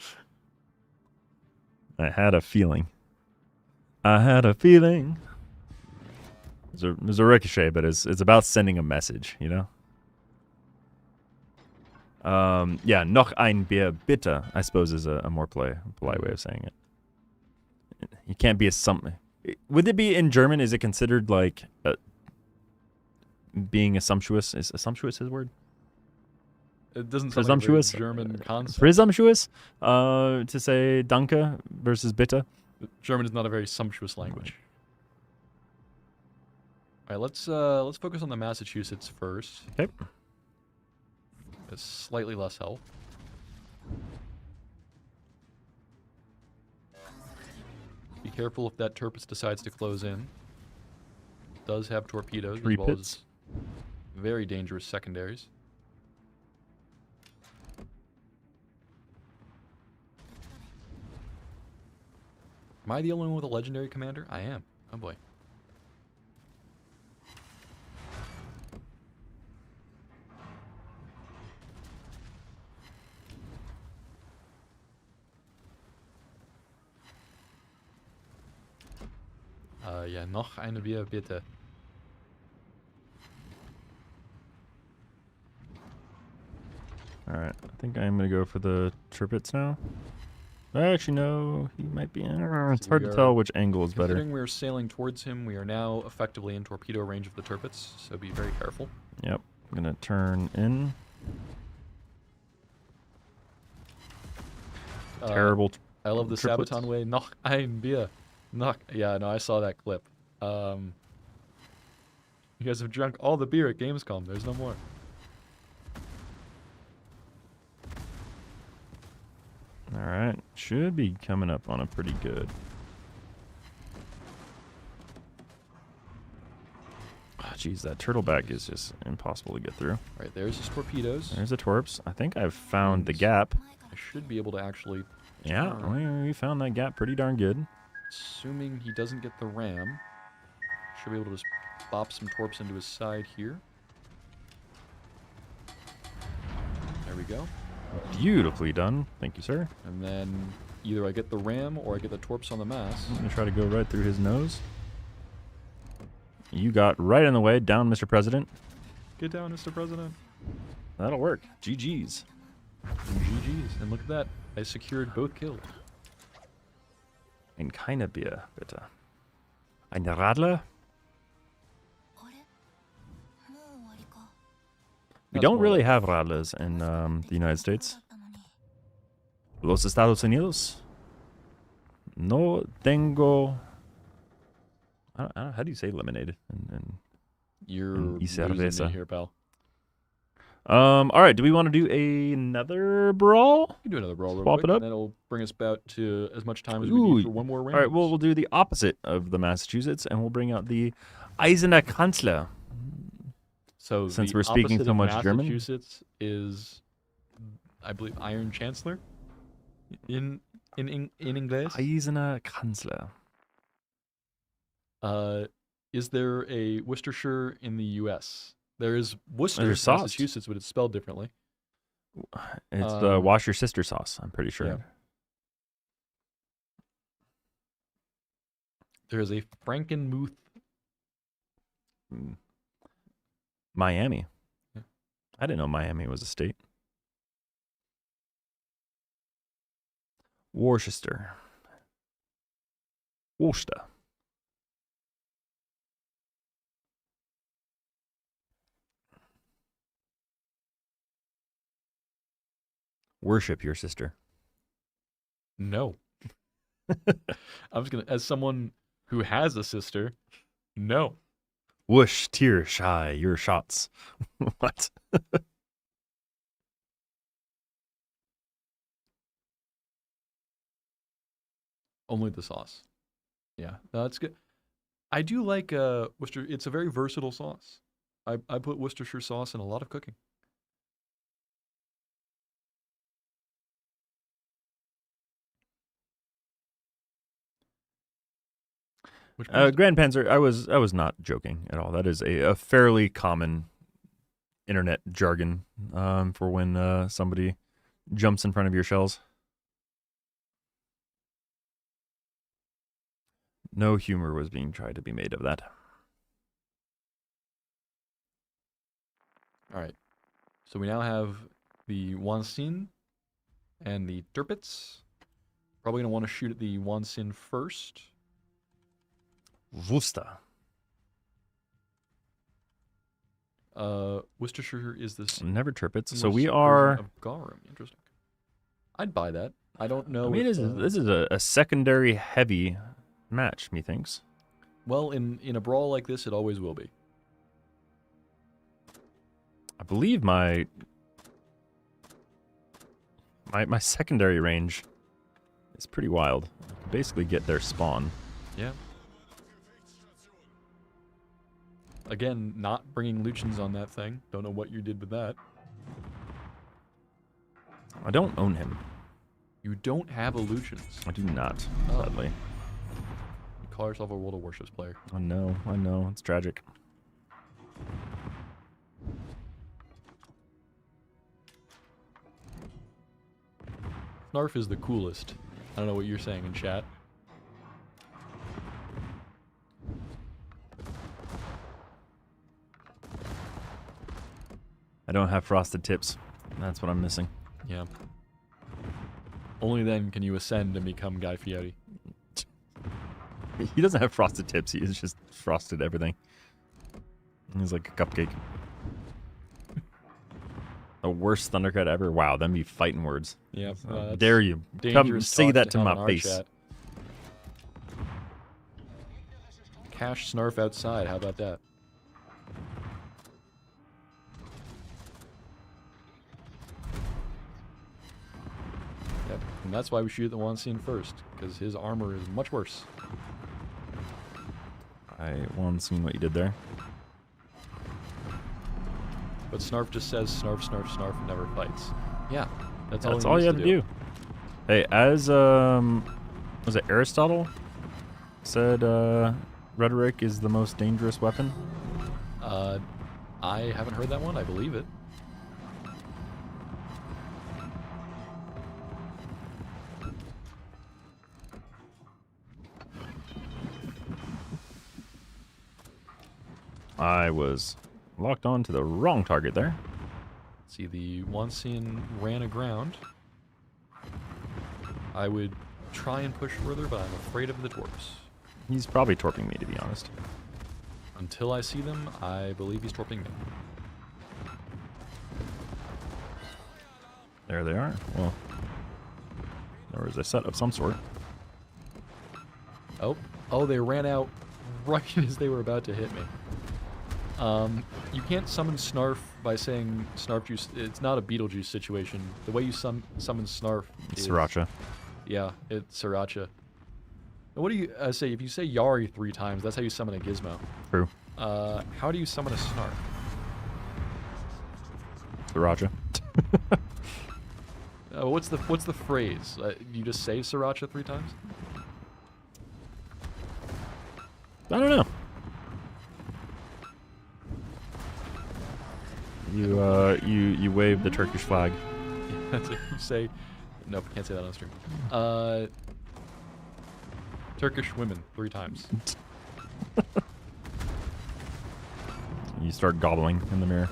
I had a feeling. There's a ricochet, but it's about sending a message, you know? Yeah, noch ein Bier bitte, I suppose is a more polite way of saying it. You can't be a something. Would it be in German? Is it considered like being assumptuous? Is assumptuous his word? It doesn't sound like a very German concept. Presumptuous? To say danke versus bitte? German is not a very sumptuous language. All right, let's focus on the Massachusetts first. Okay. It's slightly less health. Be careful if that Tirpitz decides to close in. It does have torpedoes as well as very dangerous secondaries. Am I the only one with a legendary commander? I am. Oh boy. Ja, noch eine Bier, bitte. Alright, I think I'm going to go for the Tirpitz now. Actually, no, he might be in. It's hard to tell which angle is better. Considering we're sailing towards him, we are now effectively in torpedo range of the Tirpitz, so be very careful. Yep, I'm going to turn in. Terrible. I love the Sabaton way. Noch ein Bier. Noch. Yeah, no, I saw that clip. You guys have drunk all the beer at Gamescom. There's no more. All right, should be coming up on a pretty good. Oh, geez, that turtleback is just impossible to get through. All right, there's his torpedoes. There's the torps. I think I've found the gap. I should be able to actually. Yeah, we found that gap pretty darn good. Assuming he doesn't get the ram, should be able to just bop some torps into his side here. There we go. Beautifully done. Thank you, sir. And then either I get the ram or I get the torps on the mast. I'm going to try to go right through his nose. You got right in the way. Down, Mr. President. Get down, Mr. President. That'll work. GG's. GG's. And look at that. I secured both kills. And keine Bier, bitte. Ein Radler? We That's don't more really like- have Radlers in the United States. Los Estados Unidos? No tengo... I don't, how do you say lemonade? You're y losing cerveza. me here, pal. All right, do we want to do another brawl? You can do another brawl real Swap quick, it up? and that'll bring us about to as much time as we Ooh, need for one more round. All right, well, we'll do the opposite of the Massachusetts, and we'll bring out the Eisener Kanzler. So since the we're speaking opposite so of much German? Massachusetts is, I believe, Iron Chancellor in English. Eisener Kanzler. Is there a Worcestershire in the U.S.? There is Worcester, There's sauce. Massachusetts, but it's spelled differently. It's the wash your sister sauce, I'm pretty sure. Yeah. There is a Frankenmuth. Miami. Yeah. I didn't know Miami was a state. Worcester. Worcester. Worship your sister. No. I was gonna, as someone who has a sister, no. Whoosh, tear, shy, your shots. What? Only the sauce. Yeah, no, that's good. I do like Worcester. It's a very versatile sauce. I put Worcestershire sauce in a lot of cooking. Which brings Grand Panzer, I was not joking at all. That is a fairly common internet jargon for when somebody jumps in front of your shells. No humor was being tried to be made of that. All right. So we now have the Wansin and the Tirpitz. Probably going to want to shoot at the Wansin first. Worcester. Worcestershire is this Never Tirpitz. So English we version are... of Garum. Interesting. I'd buy that. I don't know. I mean, if, this is a secondary heavy match, methinks. well, in a brawl like this, it always will be. I believe my secondary range is pretty wild. I can basically get their spawn. Yeah. Again, not bringing Lucians on that thing. Don't know what you did with that. I don't own him. You don't have a Lucians. I do not, Oh. sadly. You call yourself a World of Warships player. I know. It's tragic. Snarf is the coolest. I don't know what you're saying in chat. I don't have frosted tips. That's what I'm missing. Yeah. Only then can you ascend and become Guy Fieri. He doesn't have frosted tips. He is just frosted everything. He's like a cupcake. The worst Thundercat ever. Wow, them be fighting words. Yeah. How that's dare you come dangerous say talk that to have my in our face? chat. Cash Snarf outside. How about that? Yep. And that's why we shoot at the Wansin first, because his armor is much worse. I want to see what you did there. But Snarf just says Snarf, Snarf, Snarf, and never fights. Yeah. That's all, That's he all needs you have to do. Hey, as was it Aristotle said rhetoric is the most dangerous weapon? I haven't heard that one. I believe it. I was locked on to the wrong target there. See, the Wansian ran aground. I would try and push further, but I'm afraid of the torps. He's probably torping me, to be honest. Until I see them, I believe he's torping me. There they are. Well, there was a set of some sort. Oh, they ran out right as they were about to hit me. You can't summon Snarf by saying Snarf Juice. It's not a Beetlejuice situation. The way you summon Snarf is... Sriracha. Yeah, it's Sriracha. And what do you say? If you say Yari 3 times, that's how you summon a Gizmo. True. How do you summon a Snarf? Sriracha. What's the phrase? You just say Sriracha 3 times? I don't know. You wave the Turkish flag. That's what you say. Nope, can't say that on stream. Turkish women 3 times. You start gobbling in the mirror.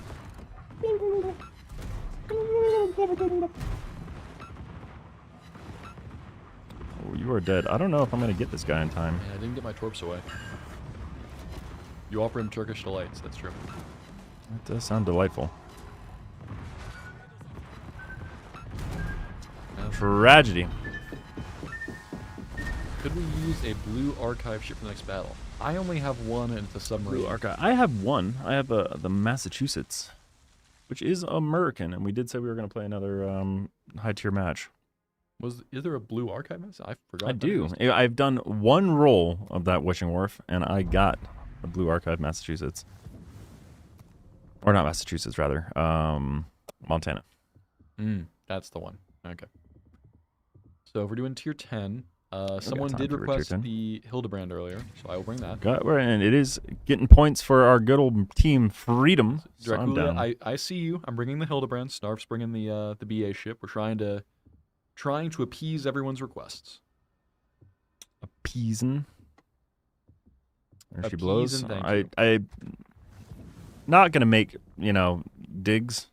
Oh, you are dead. I don't know if I'm going to get this guy in time. Yeah, I didn't get my torps away. You offer him Turkish delights, that's true. That does sound delightful. Tragedy. Could we use a blue archive ship for the next battle? I only have one, and it's a submarine. Blue archive. I have one. I have the Massachusetts, which is American, and we did say we were going to play another high tier match. Is there a blue archive match? I forgot. I do. I've done one roll of that Wishing Wharf, and I got a blue archive Massachusetts. Or not Massachusetts, rather. Montana. That's the one. Okay. So if we're doing tier 10, someone time did for a tier request 10. the Hildebrand earlier, so I will bring that. And it is getting points for our good old team Freedom. So I'm Dracula, down. I see you. I'm bringing the Hildebrand. Snarf's bringing the BA ship. We're trying to appease everyone's requests. Appeasing. There she Appeasing, blows. thank you. I not gonna make, digs.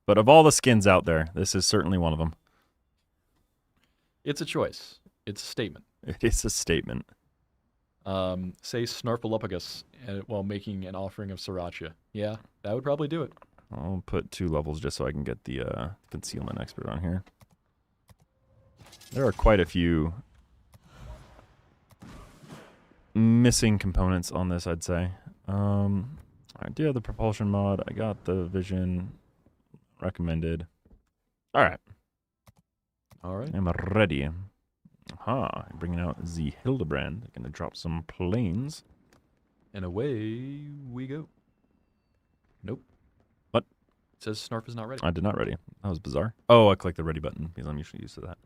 But of all the skins out there, this is certainly one of them. It's a choice. It's a statement. It is a statement. Say Snarfalopagus while making an offering of Sriracha. Yeah, that would probably do it. I'll put 2 levels just so I can get the concealment expert on here. There are quite a few missing components on this, I'd say. I do have the propulsion mod. I got the vision recommended. All right. I'm ready. Aha, bringing out the Hildebrand. Gonna drop some planes. And away we go. Nope. What? It says Snarf is not ready. I did not ready. That was bizarre. Oh, I clicked the ready button because I'm usually used to that.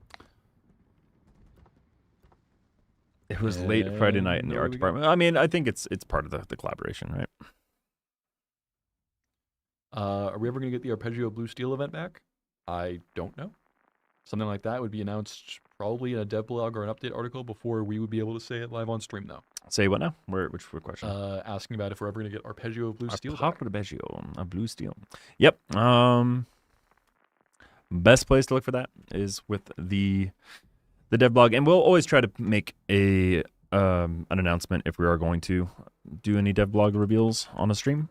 It was late Friday night in the art department. I mean, I think it's part of the collaboration, right? Are we ever going to get the Arpeggio Blue Steel event back? I don't know. Something like that would be announced probably in a devblog or an update article before we would be able to say it live on stream, though. Say what now? Which question? Asking about if we're ever going to get Arpeggio Blue Steel. Arpeggio, a Blue Steel. Yep. Best place to look for that is with the dev blog, and we'll always try to make an announcement if we are going to do any dev blog reveals on a stream.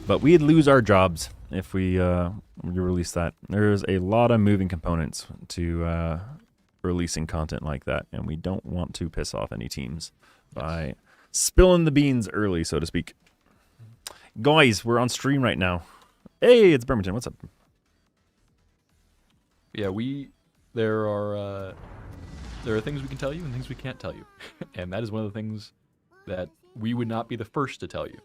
But we'd lose our jobs if we release that. There's a lot of moving components to releasing content like that, and we don't want to piss off any teams by spilling the beans early, so to speak. Guys, we're on stream right now. Hey, it's Bremerton. What's up? Yeah, there are things we can tell you and things we can't tell you. And that is one of the things that we would not be the first to tell you.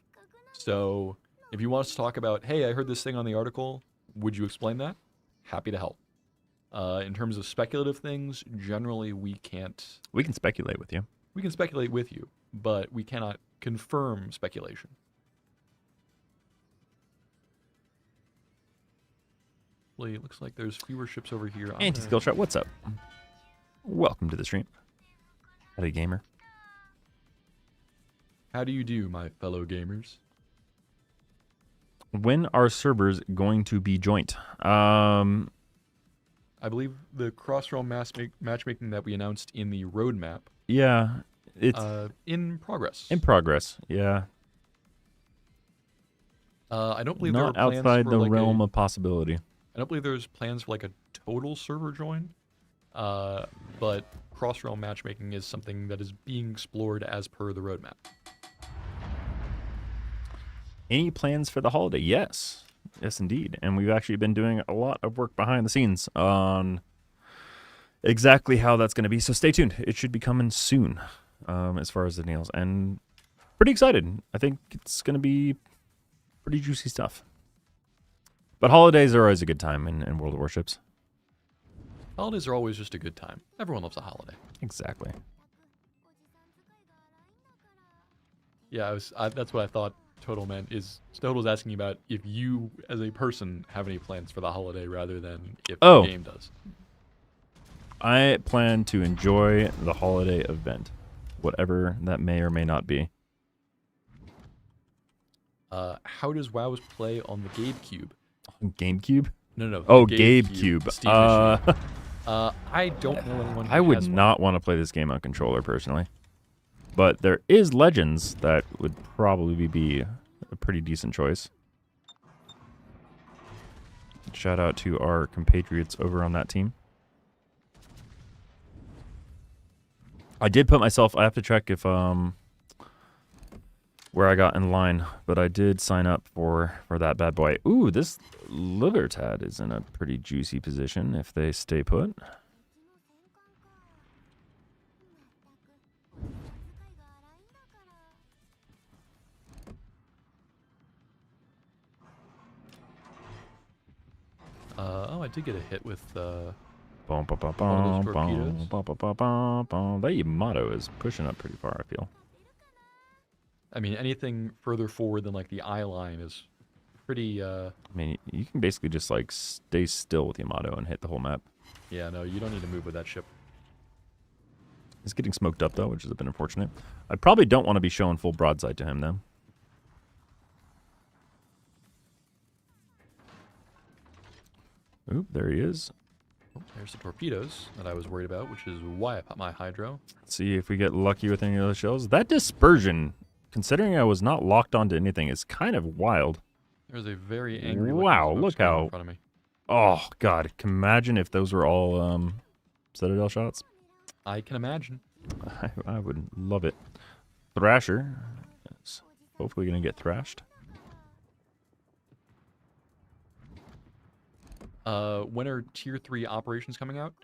So if you want us to talk about, hey, I heard this thing on the article, would you explain that? Happy to help. In terms of speculative things, generally we can't. We can speculate with you. We can speculate with you, but we cannot confirm speculation. It looks like there's fewer ships over here. Anti-skill shot, what's up? Welcome to the stream. Howdy, gamer. How do you do, my fellow gamers? When are servers going to be joint? I believe the cross-realm matchmaking that we announced in the roadmap. Yeah, it's in progress. in progress. Yeah, I don't believe not there are plans outside for the like realm of possibility. I don't believe there's plans for like a total server join. But cross-realm matchmaking is something that is being explored as per the roadmap. Any plans for the holiday? Yes, indeed. And we've actually been doing a lot of work behind the scenes on exactly how that's going to be. So stay tuned. It should be coming soon, as far as the nails. And pretty excited. I think it's going to be pretty juicy stuff. But holidays are always a good time in World of Warships. Holidays are always just a good time. Everyone loves a holiday. Exactly. Yeah, that's what I thought Total meant. Total's asking about if you, as a person, have any plans for the holiday rather than if the game does. I plan to enjoy the holiday event, whatever that may or may not be. How does WoW's play on the GameCube? GameCube? No. Oh, the GameCube. Steam machine. I don't know anyone who I would has one. not want to play this game on controller, personally. But there is Legends that would probably be a pretty decent choice. Shout out to our compatriots over on that team. I did put myself, I have to check if where I got in line, but I did sign up for that bad boy. Ooh, this Libertad is in a pretty juicy position if they stay put. I did get a hit with That torpedoes. Yamato is pushing up pretty far, I feel. I mean, anything further forward than like the eye line is pretty. I mean, you can basically just like stay still with Yamato and hit the whole map. Yeah, no, you don't need to move with that ship. He's getting smoked up though, which is a bit unfortunate. I probably don't want to be showing full broadside to him though. Oop, there he is. Oh, there's the torpedoes that I was worried about, which is why I popped my hydro. Let's see if we get lucky with any of those shells. That dispersion, considering I was not locked onto anything, is kind of wild. There's a very angry look how in front of me. Oh god, can imagine if those were all Citadel shots. I can imagine. I would love it. Thrasher is hopefully going to get thrashed. When are Tier 3 operations coming out?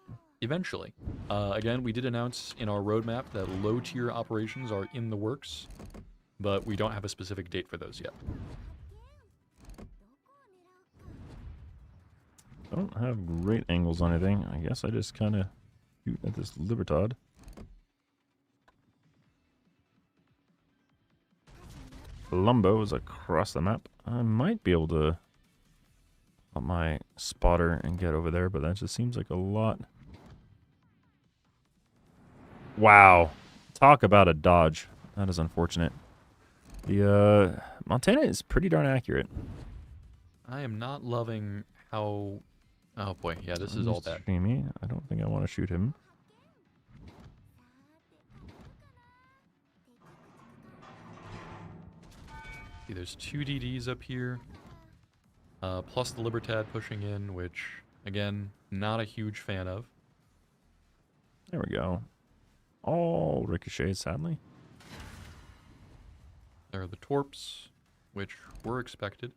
Eventually. Again, we did announce in our roadmap that low-tier operations are in the works, but we don't have a specific date for those yet. I don't have great angles on anything. I guess I just kind of shoot at this Libertad. Columbo is across the map. I might be able to up my spotter and get over there, but that just seems like a lot. Wow. Talk about a dodge. That is unfortunate. The Montana is pretty darn accurate. I am not loving how... Oh boy, yeah, this is all bad. Streamy. I don't think I want to shoot him. See, there's 2 DDs up here, plus the Libertad pushing in, which, again, not a huge fan of. There we go. All ricochets, sadly. There are the torps, which were expected.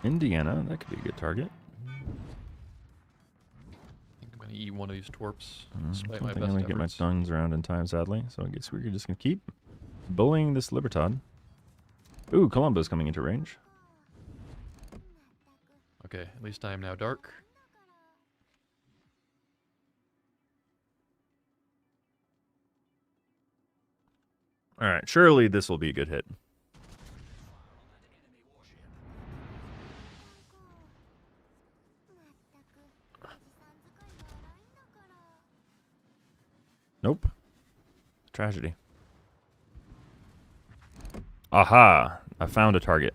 Indiana, that could be a good target. I think I'm going to eat one of these torps, I despite don't my think best I'm going to get my efforts. guns around in time, sadly. So I guess we're just going to keep bullying this Libertad. Ooh, Columbo's coming into range. Okay, at least I am now dark. All right, surely this will be a good hit. Nope. Tragedy. Aha! I found a target.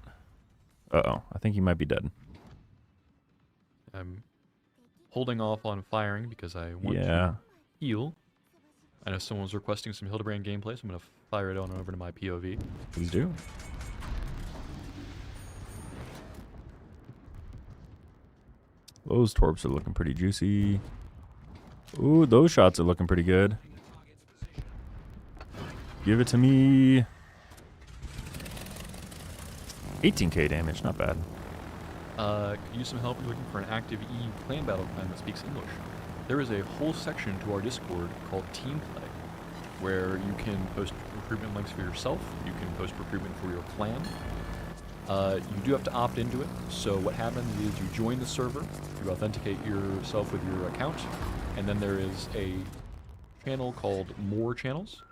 Uh-oh. I think he might be dead. I'm holding off on firing because I want Yeah. to heal. I know someone was requesting some Hildebrand gameplay, so I'm going to fire it on over to my POV. Please do. Those torps are looking pretty juicy. Ooh, those shots are looking pretty good. Give it to me. 18k damage, not bad. Could use some help if you're looking for an active EU clan battle clan that speaks English. There is a whole section to our Discord called Team Play, where you can post recruitment links for yourself, you can post recruitment for your clan. You do have to opt into it, so what happens is you join the server, you authenticate yourself with your account, and then there is a channel called More Channels,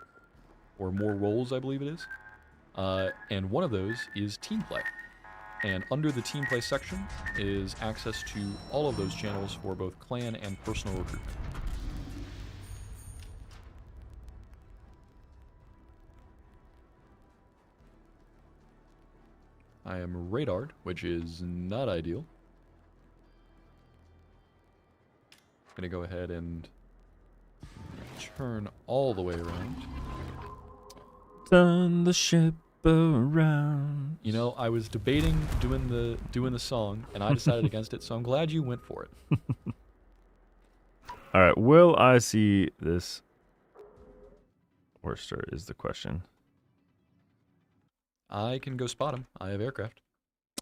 or More Roles, I believe it is. And one of those is Team Play. And under the Team Play section is access to all of those channels for both clan and personal recruitment. I am radared, which is not ideal. I'm gonna go ahead and turn all the way around. Turn the ship around. You know, I was debating doing the song, and I decided against it, so I'm glad you went for it. All right, will I see this Worcester is the question. I can go spot him. I have aircraft.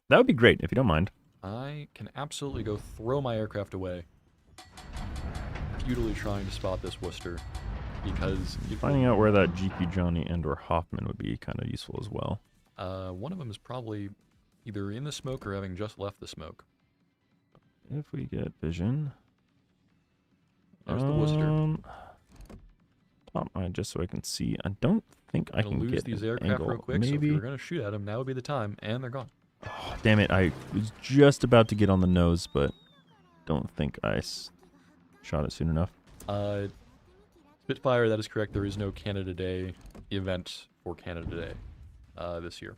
That would be great if you don't mind. I can absolutely go throw my aircraft away. Futilely trying to spot this Worcester, because Finding out where that GP Johnny and or Hoffman would be kind of useful as well. One of them is probably either in the smoke or having just left the smoke. If we get vision. There's the Worcester. Top mine just so I can see. I don't think I can lose get these an aircraft angle. real quick. So if Maybe. you're gonna shoot at them, now would be the time, and they're gone. Oh, damn it! I was just about to get on the nose, but don't think I shot it soon enough. Spitfire, that is correct. There is no Canada Day event for Canada Day this year.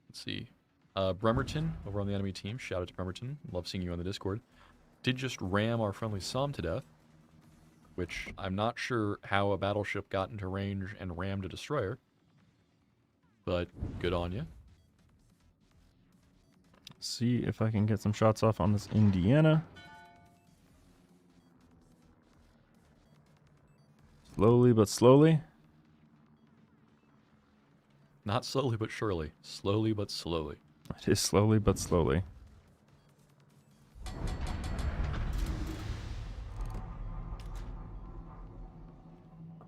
Let's see. Bremerton, over on the enemy team. Shout out to Bremerton. Love seeing you on the Discord. Did just ram our friendly Somme to death, which I'm not sure how a battleship got into range and rammed a destroyer. But good on you. See if I can get some shots off on this Indiana. Slowly but slowly. Not slowly but surely. Slowly but slowly. It is slowly but slowly.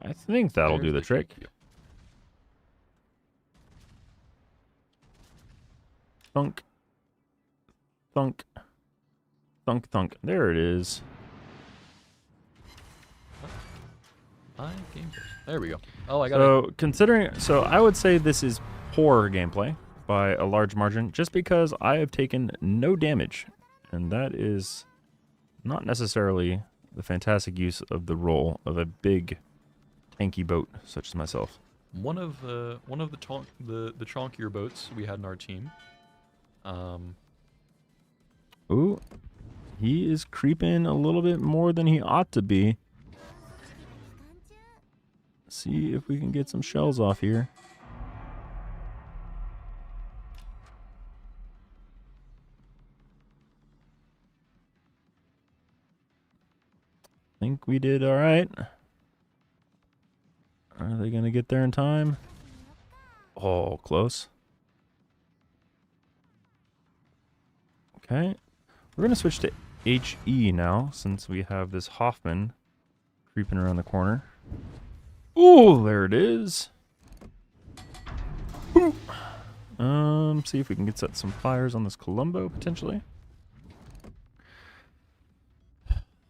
I think that'll do the trick. Thunk. Thunk. Thunk, thunk. There it is. There we go. Oh, I got it. So I would say this is poor gameplay by a large margin, just because I have taken no damage, and that is not necessarily the fantastic use of the role of a big, tanky boat such as myself. One of the chonkier boats we had in our team. Ooh, he is creeping a little bit more than he ought to be. See if we can get some shells off here. Think we did all right. Are they gonna get there in time? Oh, close. Okay, we're gonna switch to HE now since we have this Hoffman creeping around the corner. Ooh, there it is. Boop. See if we can get some fires on this Columbo potentially.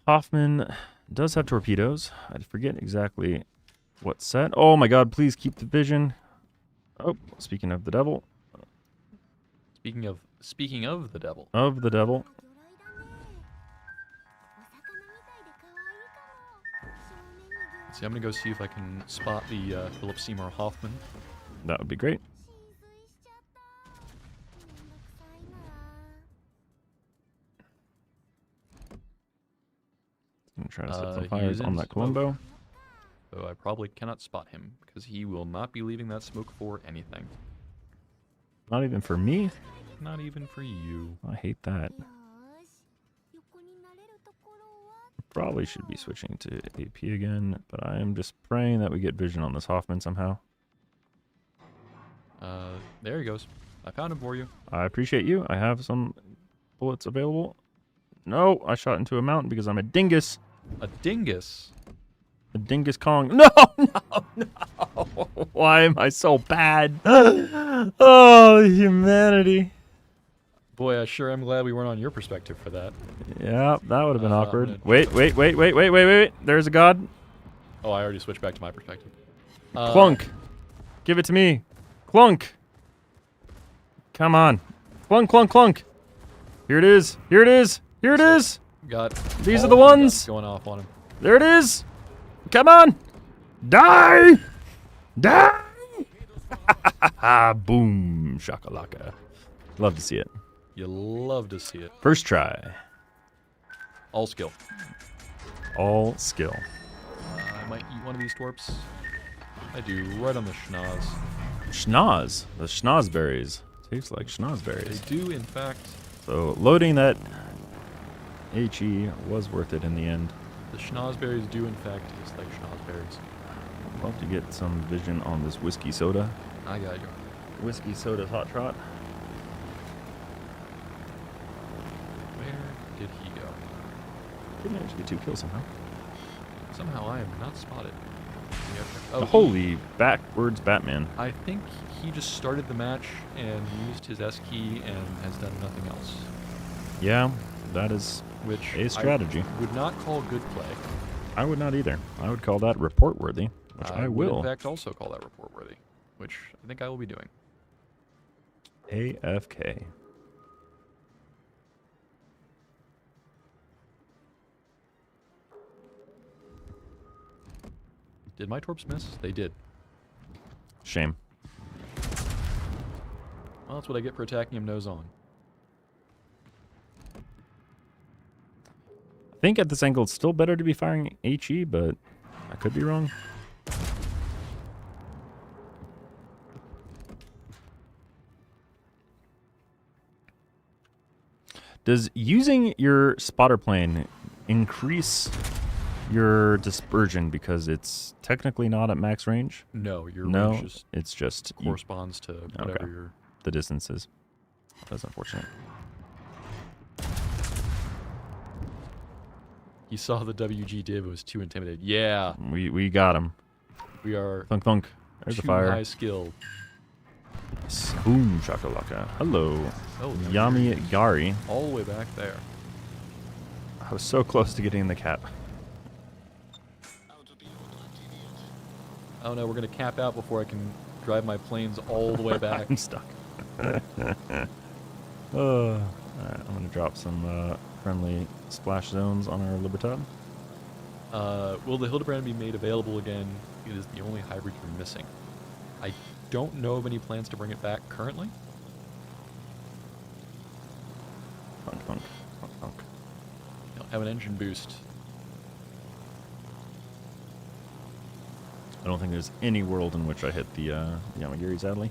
Hoffman does have torpedoes. I forget exactly what set. Oh my god, please keep the vision. Oh, speaking of the devil. Speaking of the devil. Of the devil. See, I'm gonna go see if I can spot the Philip Seymour Hoffman. That would be great. I'm gonna try to set some He fires is on in that smoke. Columbo. So I probably cannot spot him because he will not be leaving that smoke for anything. Not even for me. Not even for you. I hate that. Probably should be switching to AP again, but I am just praying that we get vision on this Hoffman somehow. There he goes. I found him for you. I appreciate you. I have some bullets available. No, I shot into a mountain because I'm a dingus. A dingus? A dingus Kong. No, no, no. Why am I so bad? Oh, humanity. Boy, I sure am glad we weren't on your perspective for that. Yeah, that would have been awkward. gonna- Wait. There's a god. Oh, I already switched back to my perspective. Clunk. Give it to me. Clunk. Come on. Clunk, clunk, clunk. Here it is. Here it is. Here it is. Got These are all the my guns ones. going off on him. There it is. Come on. Die. Die. Boom. Shakalaka. Love to see it. You love to see it. First try. All skill. All skill. I might eat one of these twerps. I do, right on the schnoz. Schnoz. The schnozberries. Tastes like schnozberries. They do, in fact. So loading that HE was worth it in the end. The schnozberries do, in fact, taste like schnozberries. Love to get some vision on this whiskey soda. I got you. Whiskey soda hot trot. Where did he go? Did manage to get 2 kills somehow. Somehow I am not spotted. Oh, Holy backwards Batman. I think he just started the match and used his S key and has done nothing else. Yeah, that is Which a strategy. I would not call good play. I would not either. I would call that report worthy, which I would will. in fact also call that report worthy, which I think I will be doing. AFK. Did my torps miss? They did. Shame. Well, that's what I get for attacking him nose on. I think at this angle it's still better to be firing HE, but I could be wrong. Does using your spotter plane increase your dispersion because it's technically not at max range? No, your No, range just it's just corresponds to whatever Okay. your... the distances. That's unfortunate. He saw the WG div, was too intimidated. Yeah, We got him. we are Thunk thunk. There's too the fire. high skilled. Boom shakalaka. Hello. Oh, Yami Gari. all the way back there. I was so close to getting the cap. Oh no, we're gonna cap out before I can drive my planes all the way back. I'm stuck. Alright, I'm gonna drop some friendly splash zones on our Libertad. Will the Hildebrand be made available again? It is the only hybrid you're missing. I don't know of any plans to bring it back currently. Thunk thunk. Thunk thunk. I don't have an engine boost. I don't think there's any world in which I hit the Yamagiri, sadly.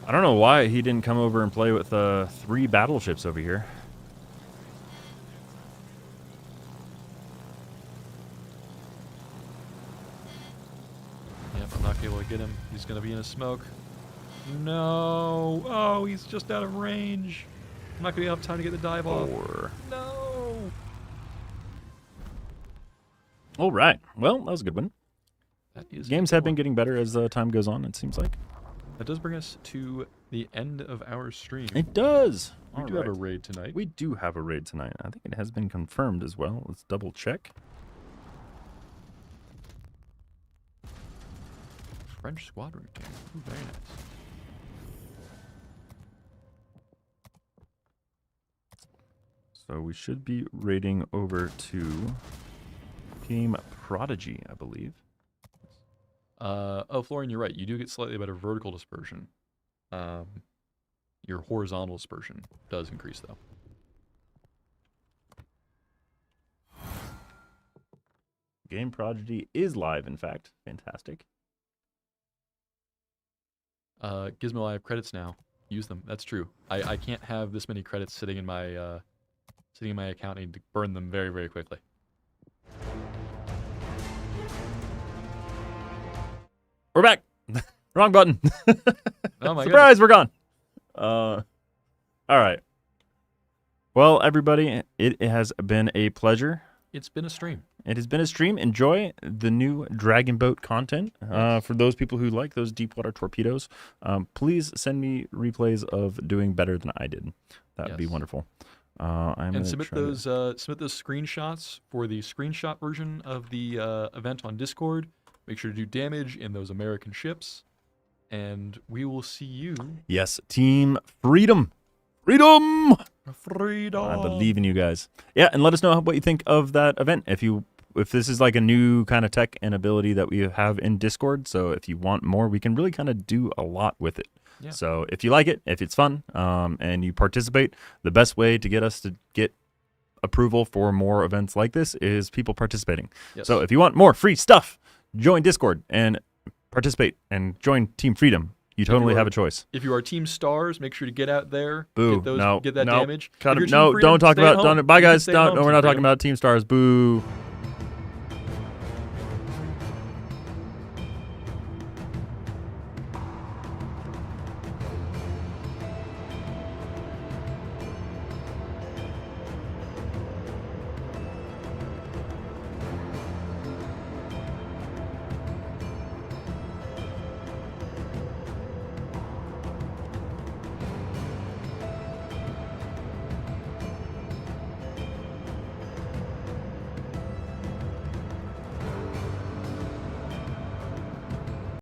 I don't know why he didn't come over and play with 3 battleships over here. Yep, I'm not able to get him. He's gonna be in a smoke. No! Oh, he's just out of range. I'm not gonna have time to get the dive off. 4. No! All right. Well, that was a good one. That is Games have been getting better as time goes on, it seems like. That does bring us to the end of our stream. It does. We do have a raid tonight. We do have a raid tonight. I think it has been confirmed as well. Let's double check. French squadron team. Ooh, very nice. So we should be raiding over to Team Prodigy, I believe. Oh, Florian, you're right. You do get slightly better vertical dispersion. Your horizontal dispersion does increase, though. Game Prodigy is live, in fact. Fantastic. Gizmo, I have credits now. Use them. That's true. I can't have this many credits sitting in my account. I need to burn them very, very quickly. We're back. Wrong button. Oh my Surprise, we're gone. All right. Well, everybody, it has been a pleasure. It's been a stream. It has been a stream. Enjoy the new Dragon Boat content. Yes. For those people who like those deep water torpedoes, please send me replays of doing better than I did. That would be wonderful. And submit those screenshots for the screenshot version of the event on Discord. Make sure to do damage in those American ships, and we will see you. Yes, Team Freedom. Freedom. Freedom. I believe in you guys. Yeah, and let us know what you think of that event. If this is like a new kind of tech and ability that we have in Discord, so if you want more, we can really kind of do a lot with it. Yeah. So if you like it, if it's fun, and you participate, the best way to get us to get approval for more events like this is people participating. Yes. So if you want more free stuff, join Discord and participate and join Team Freedom. You totally have a choice. If you are Team Stars, make sure to get out there. Boo. Get that damage. No, don't talk about. Bye, guys. No, we're not talking about Team Stars. Boo.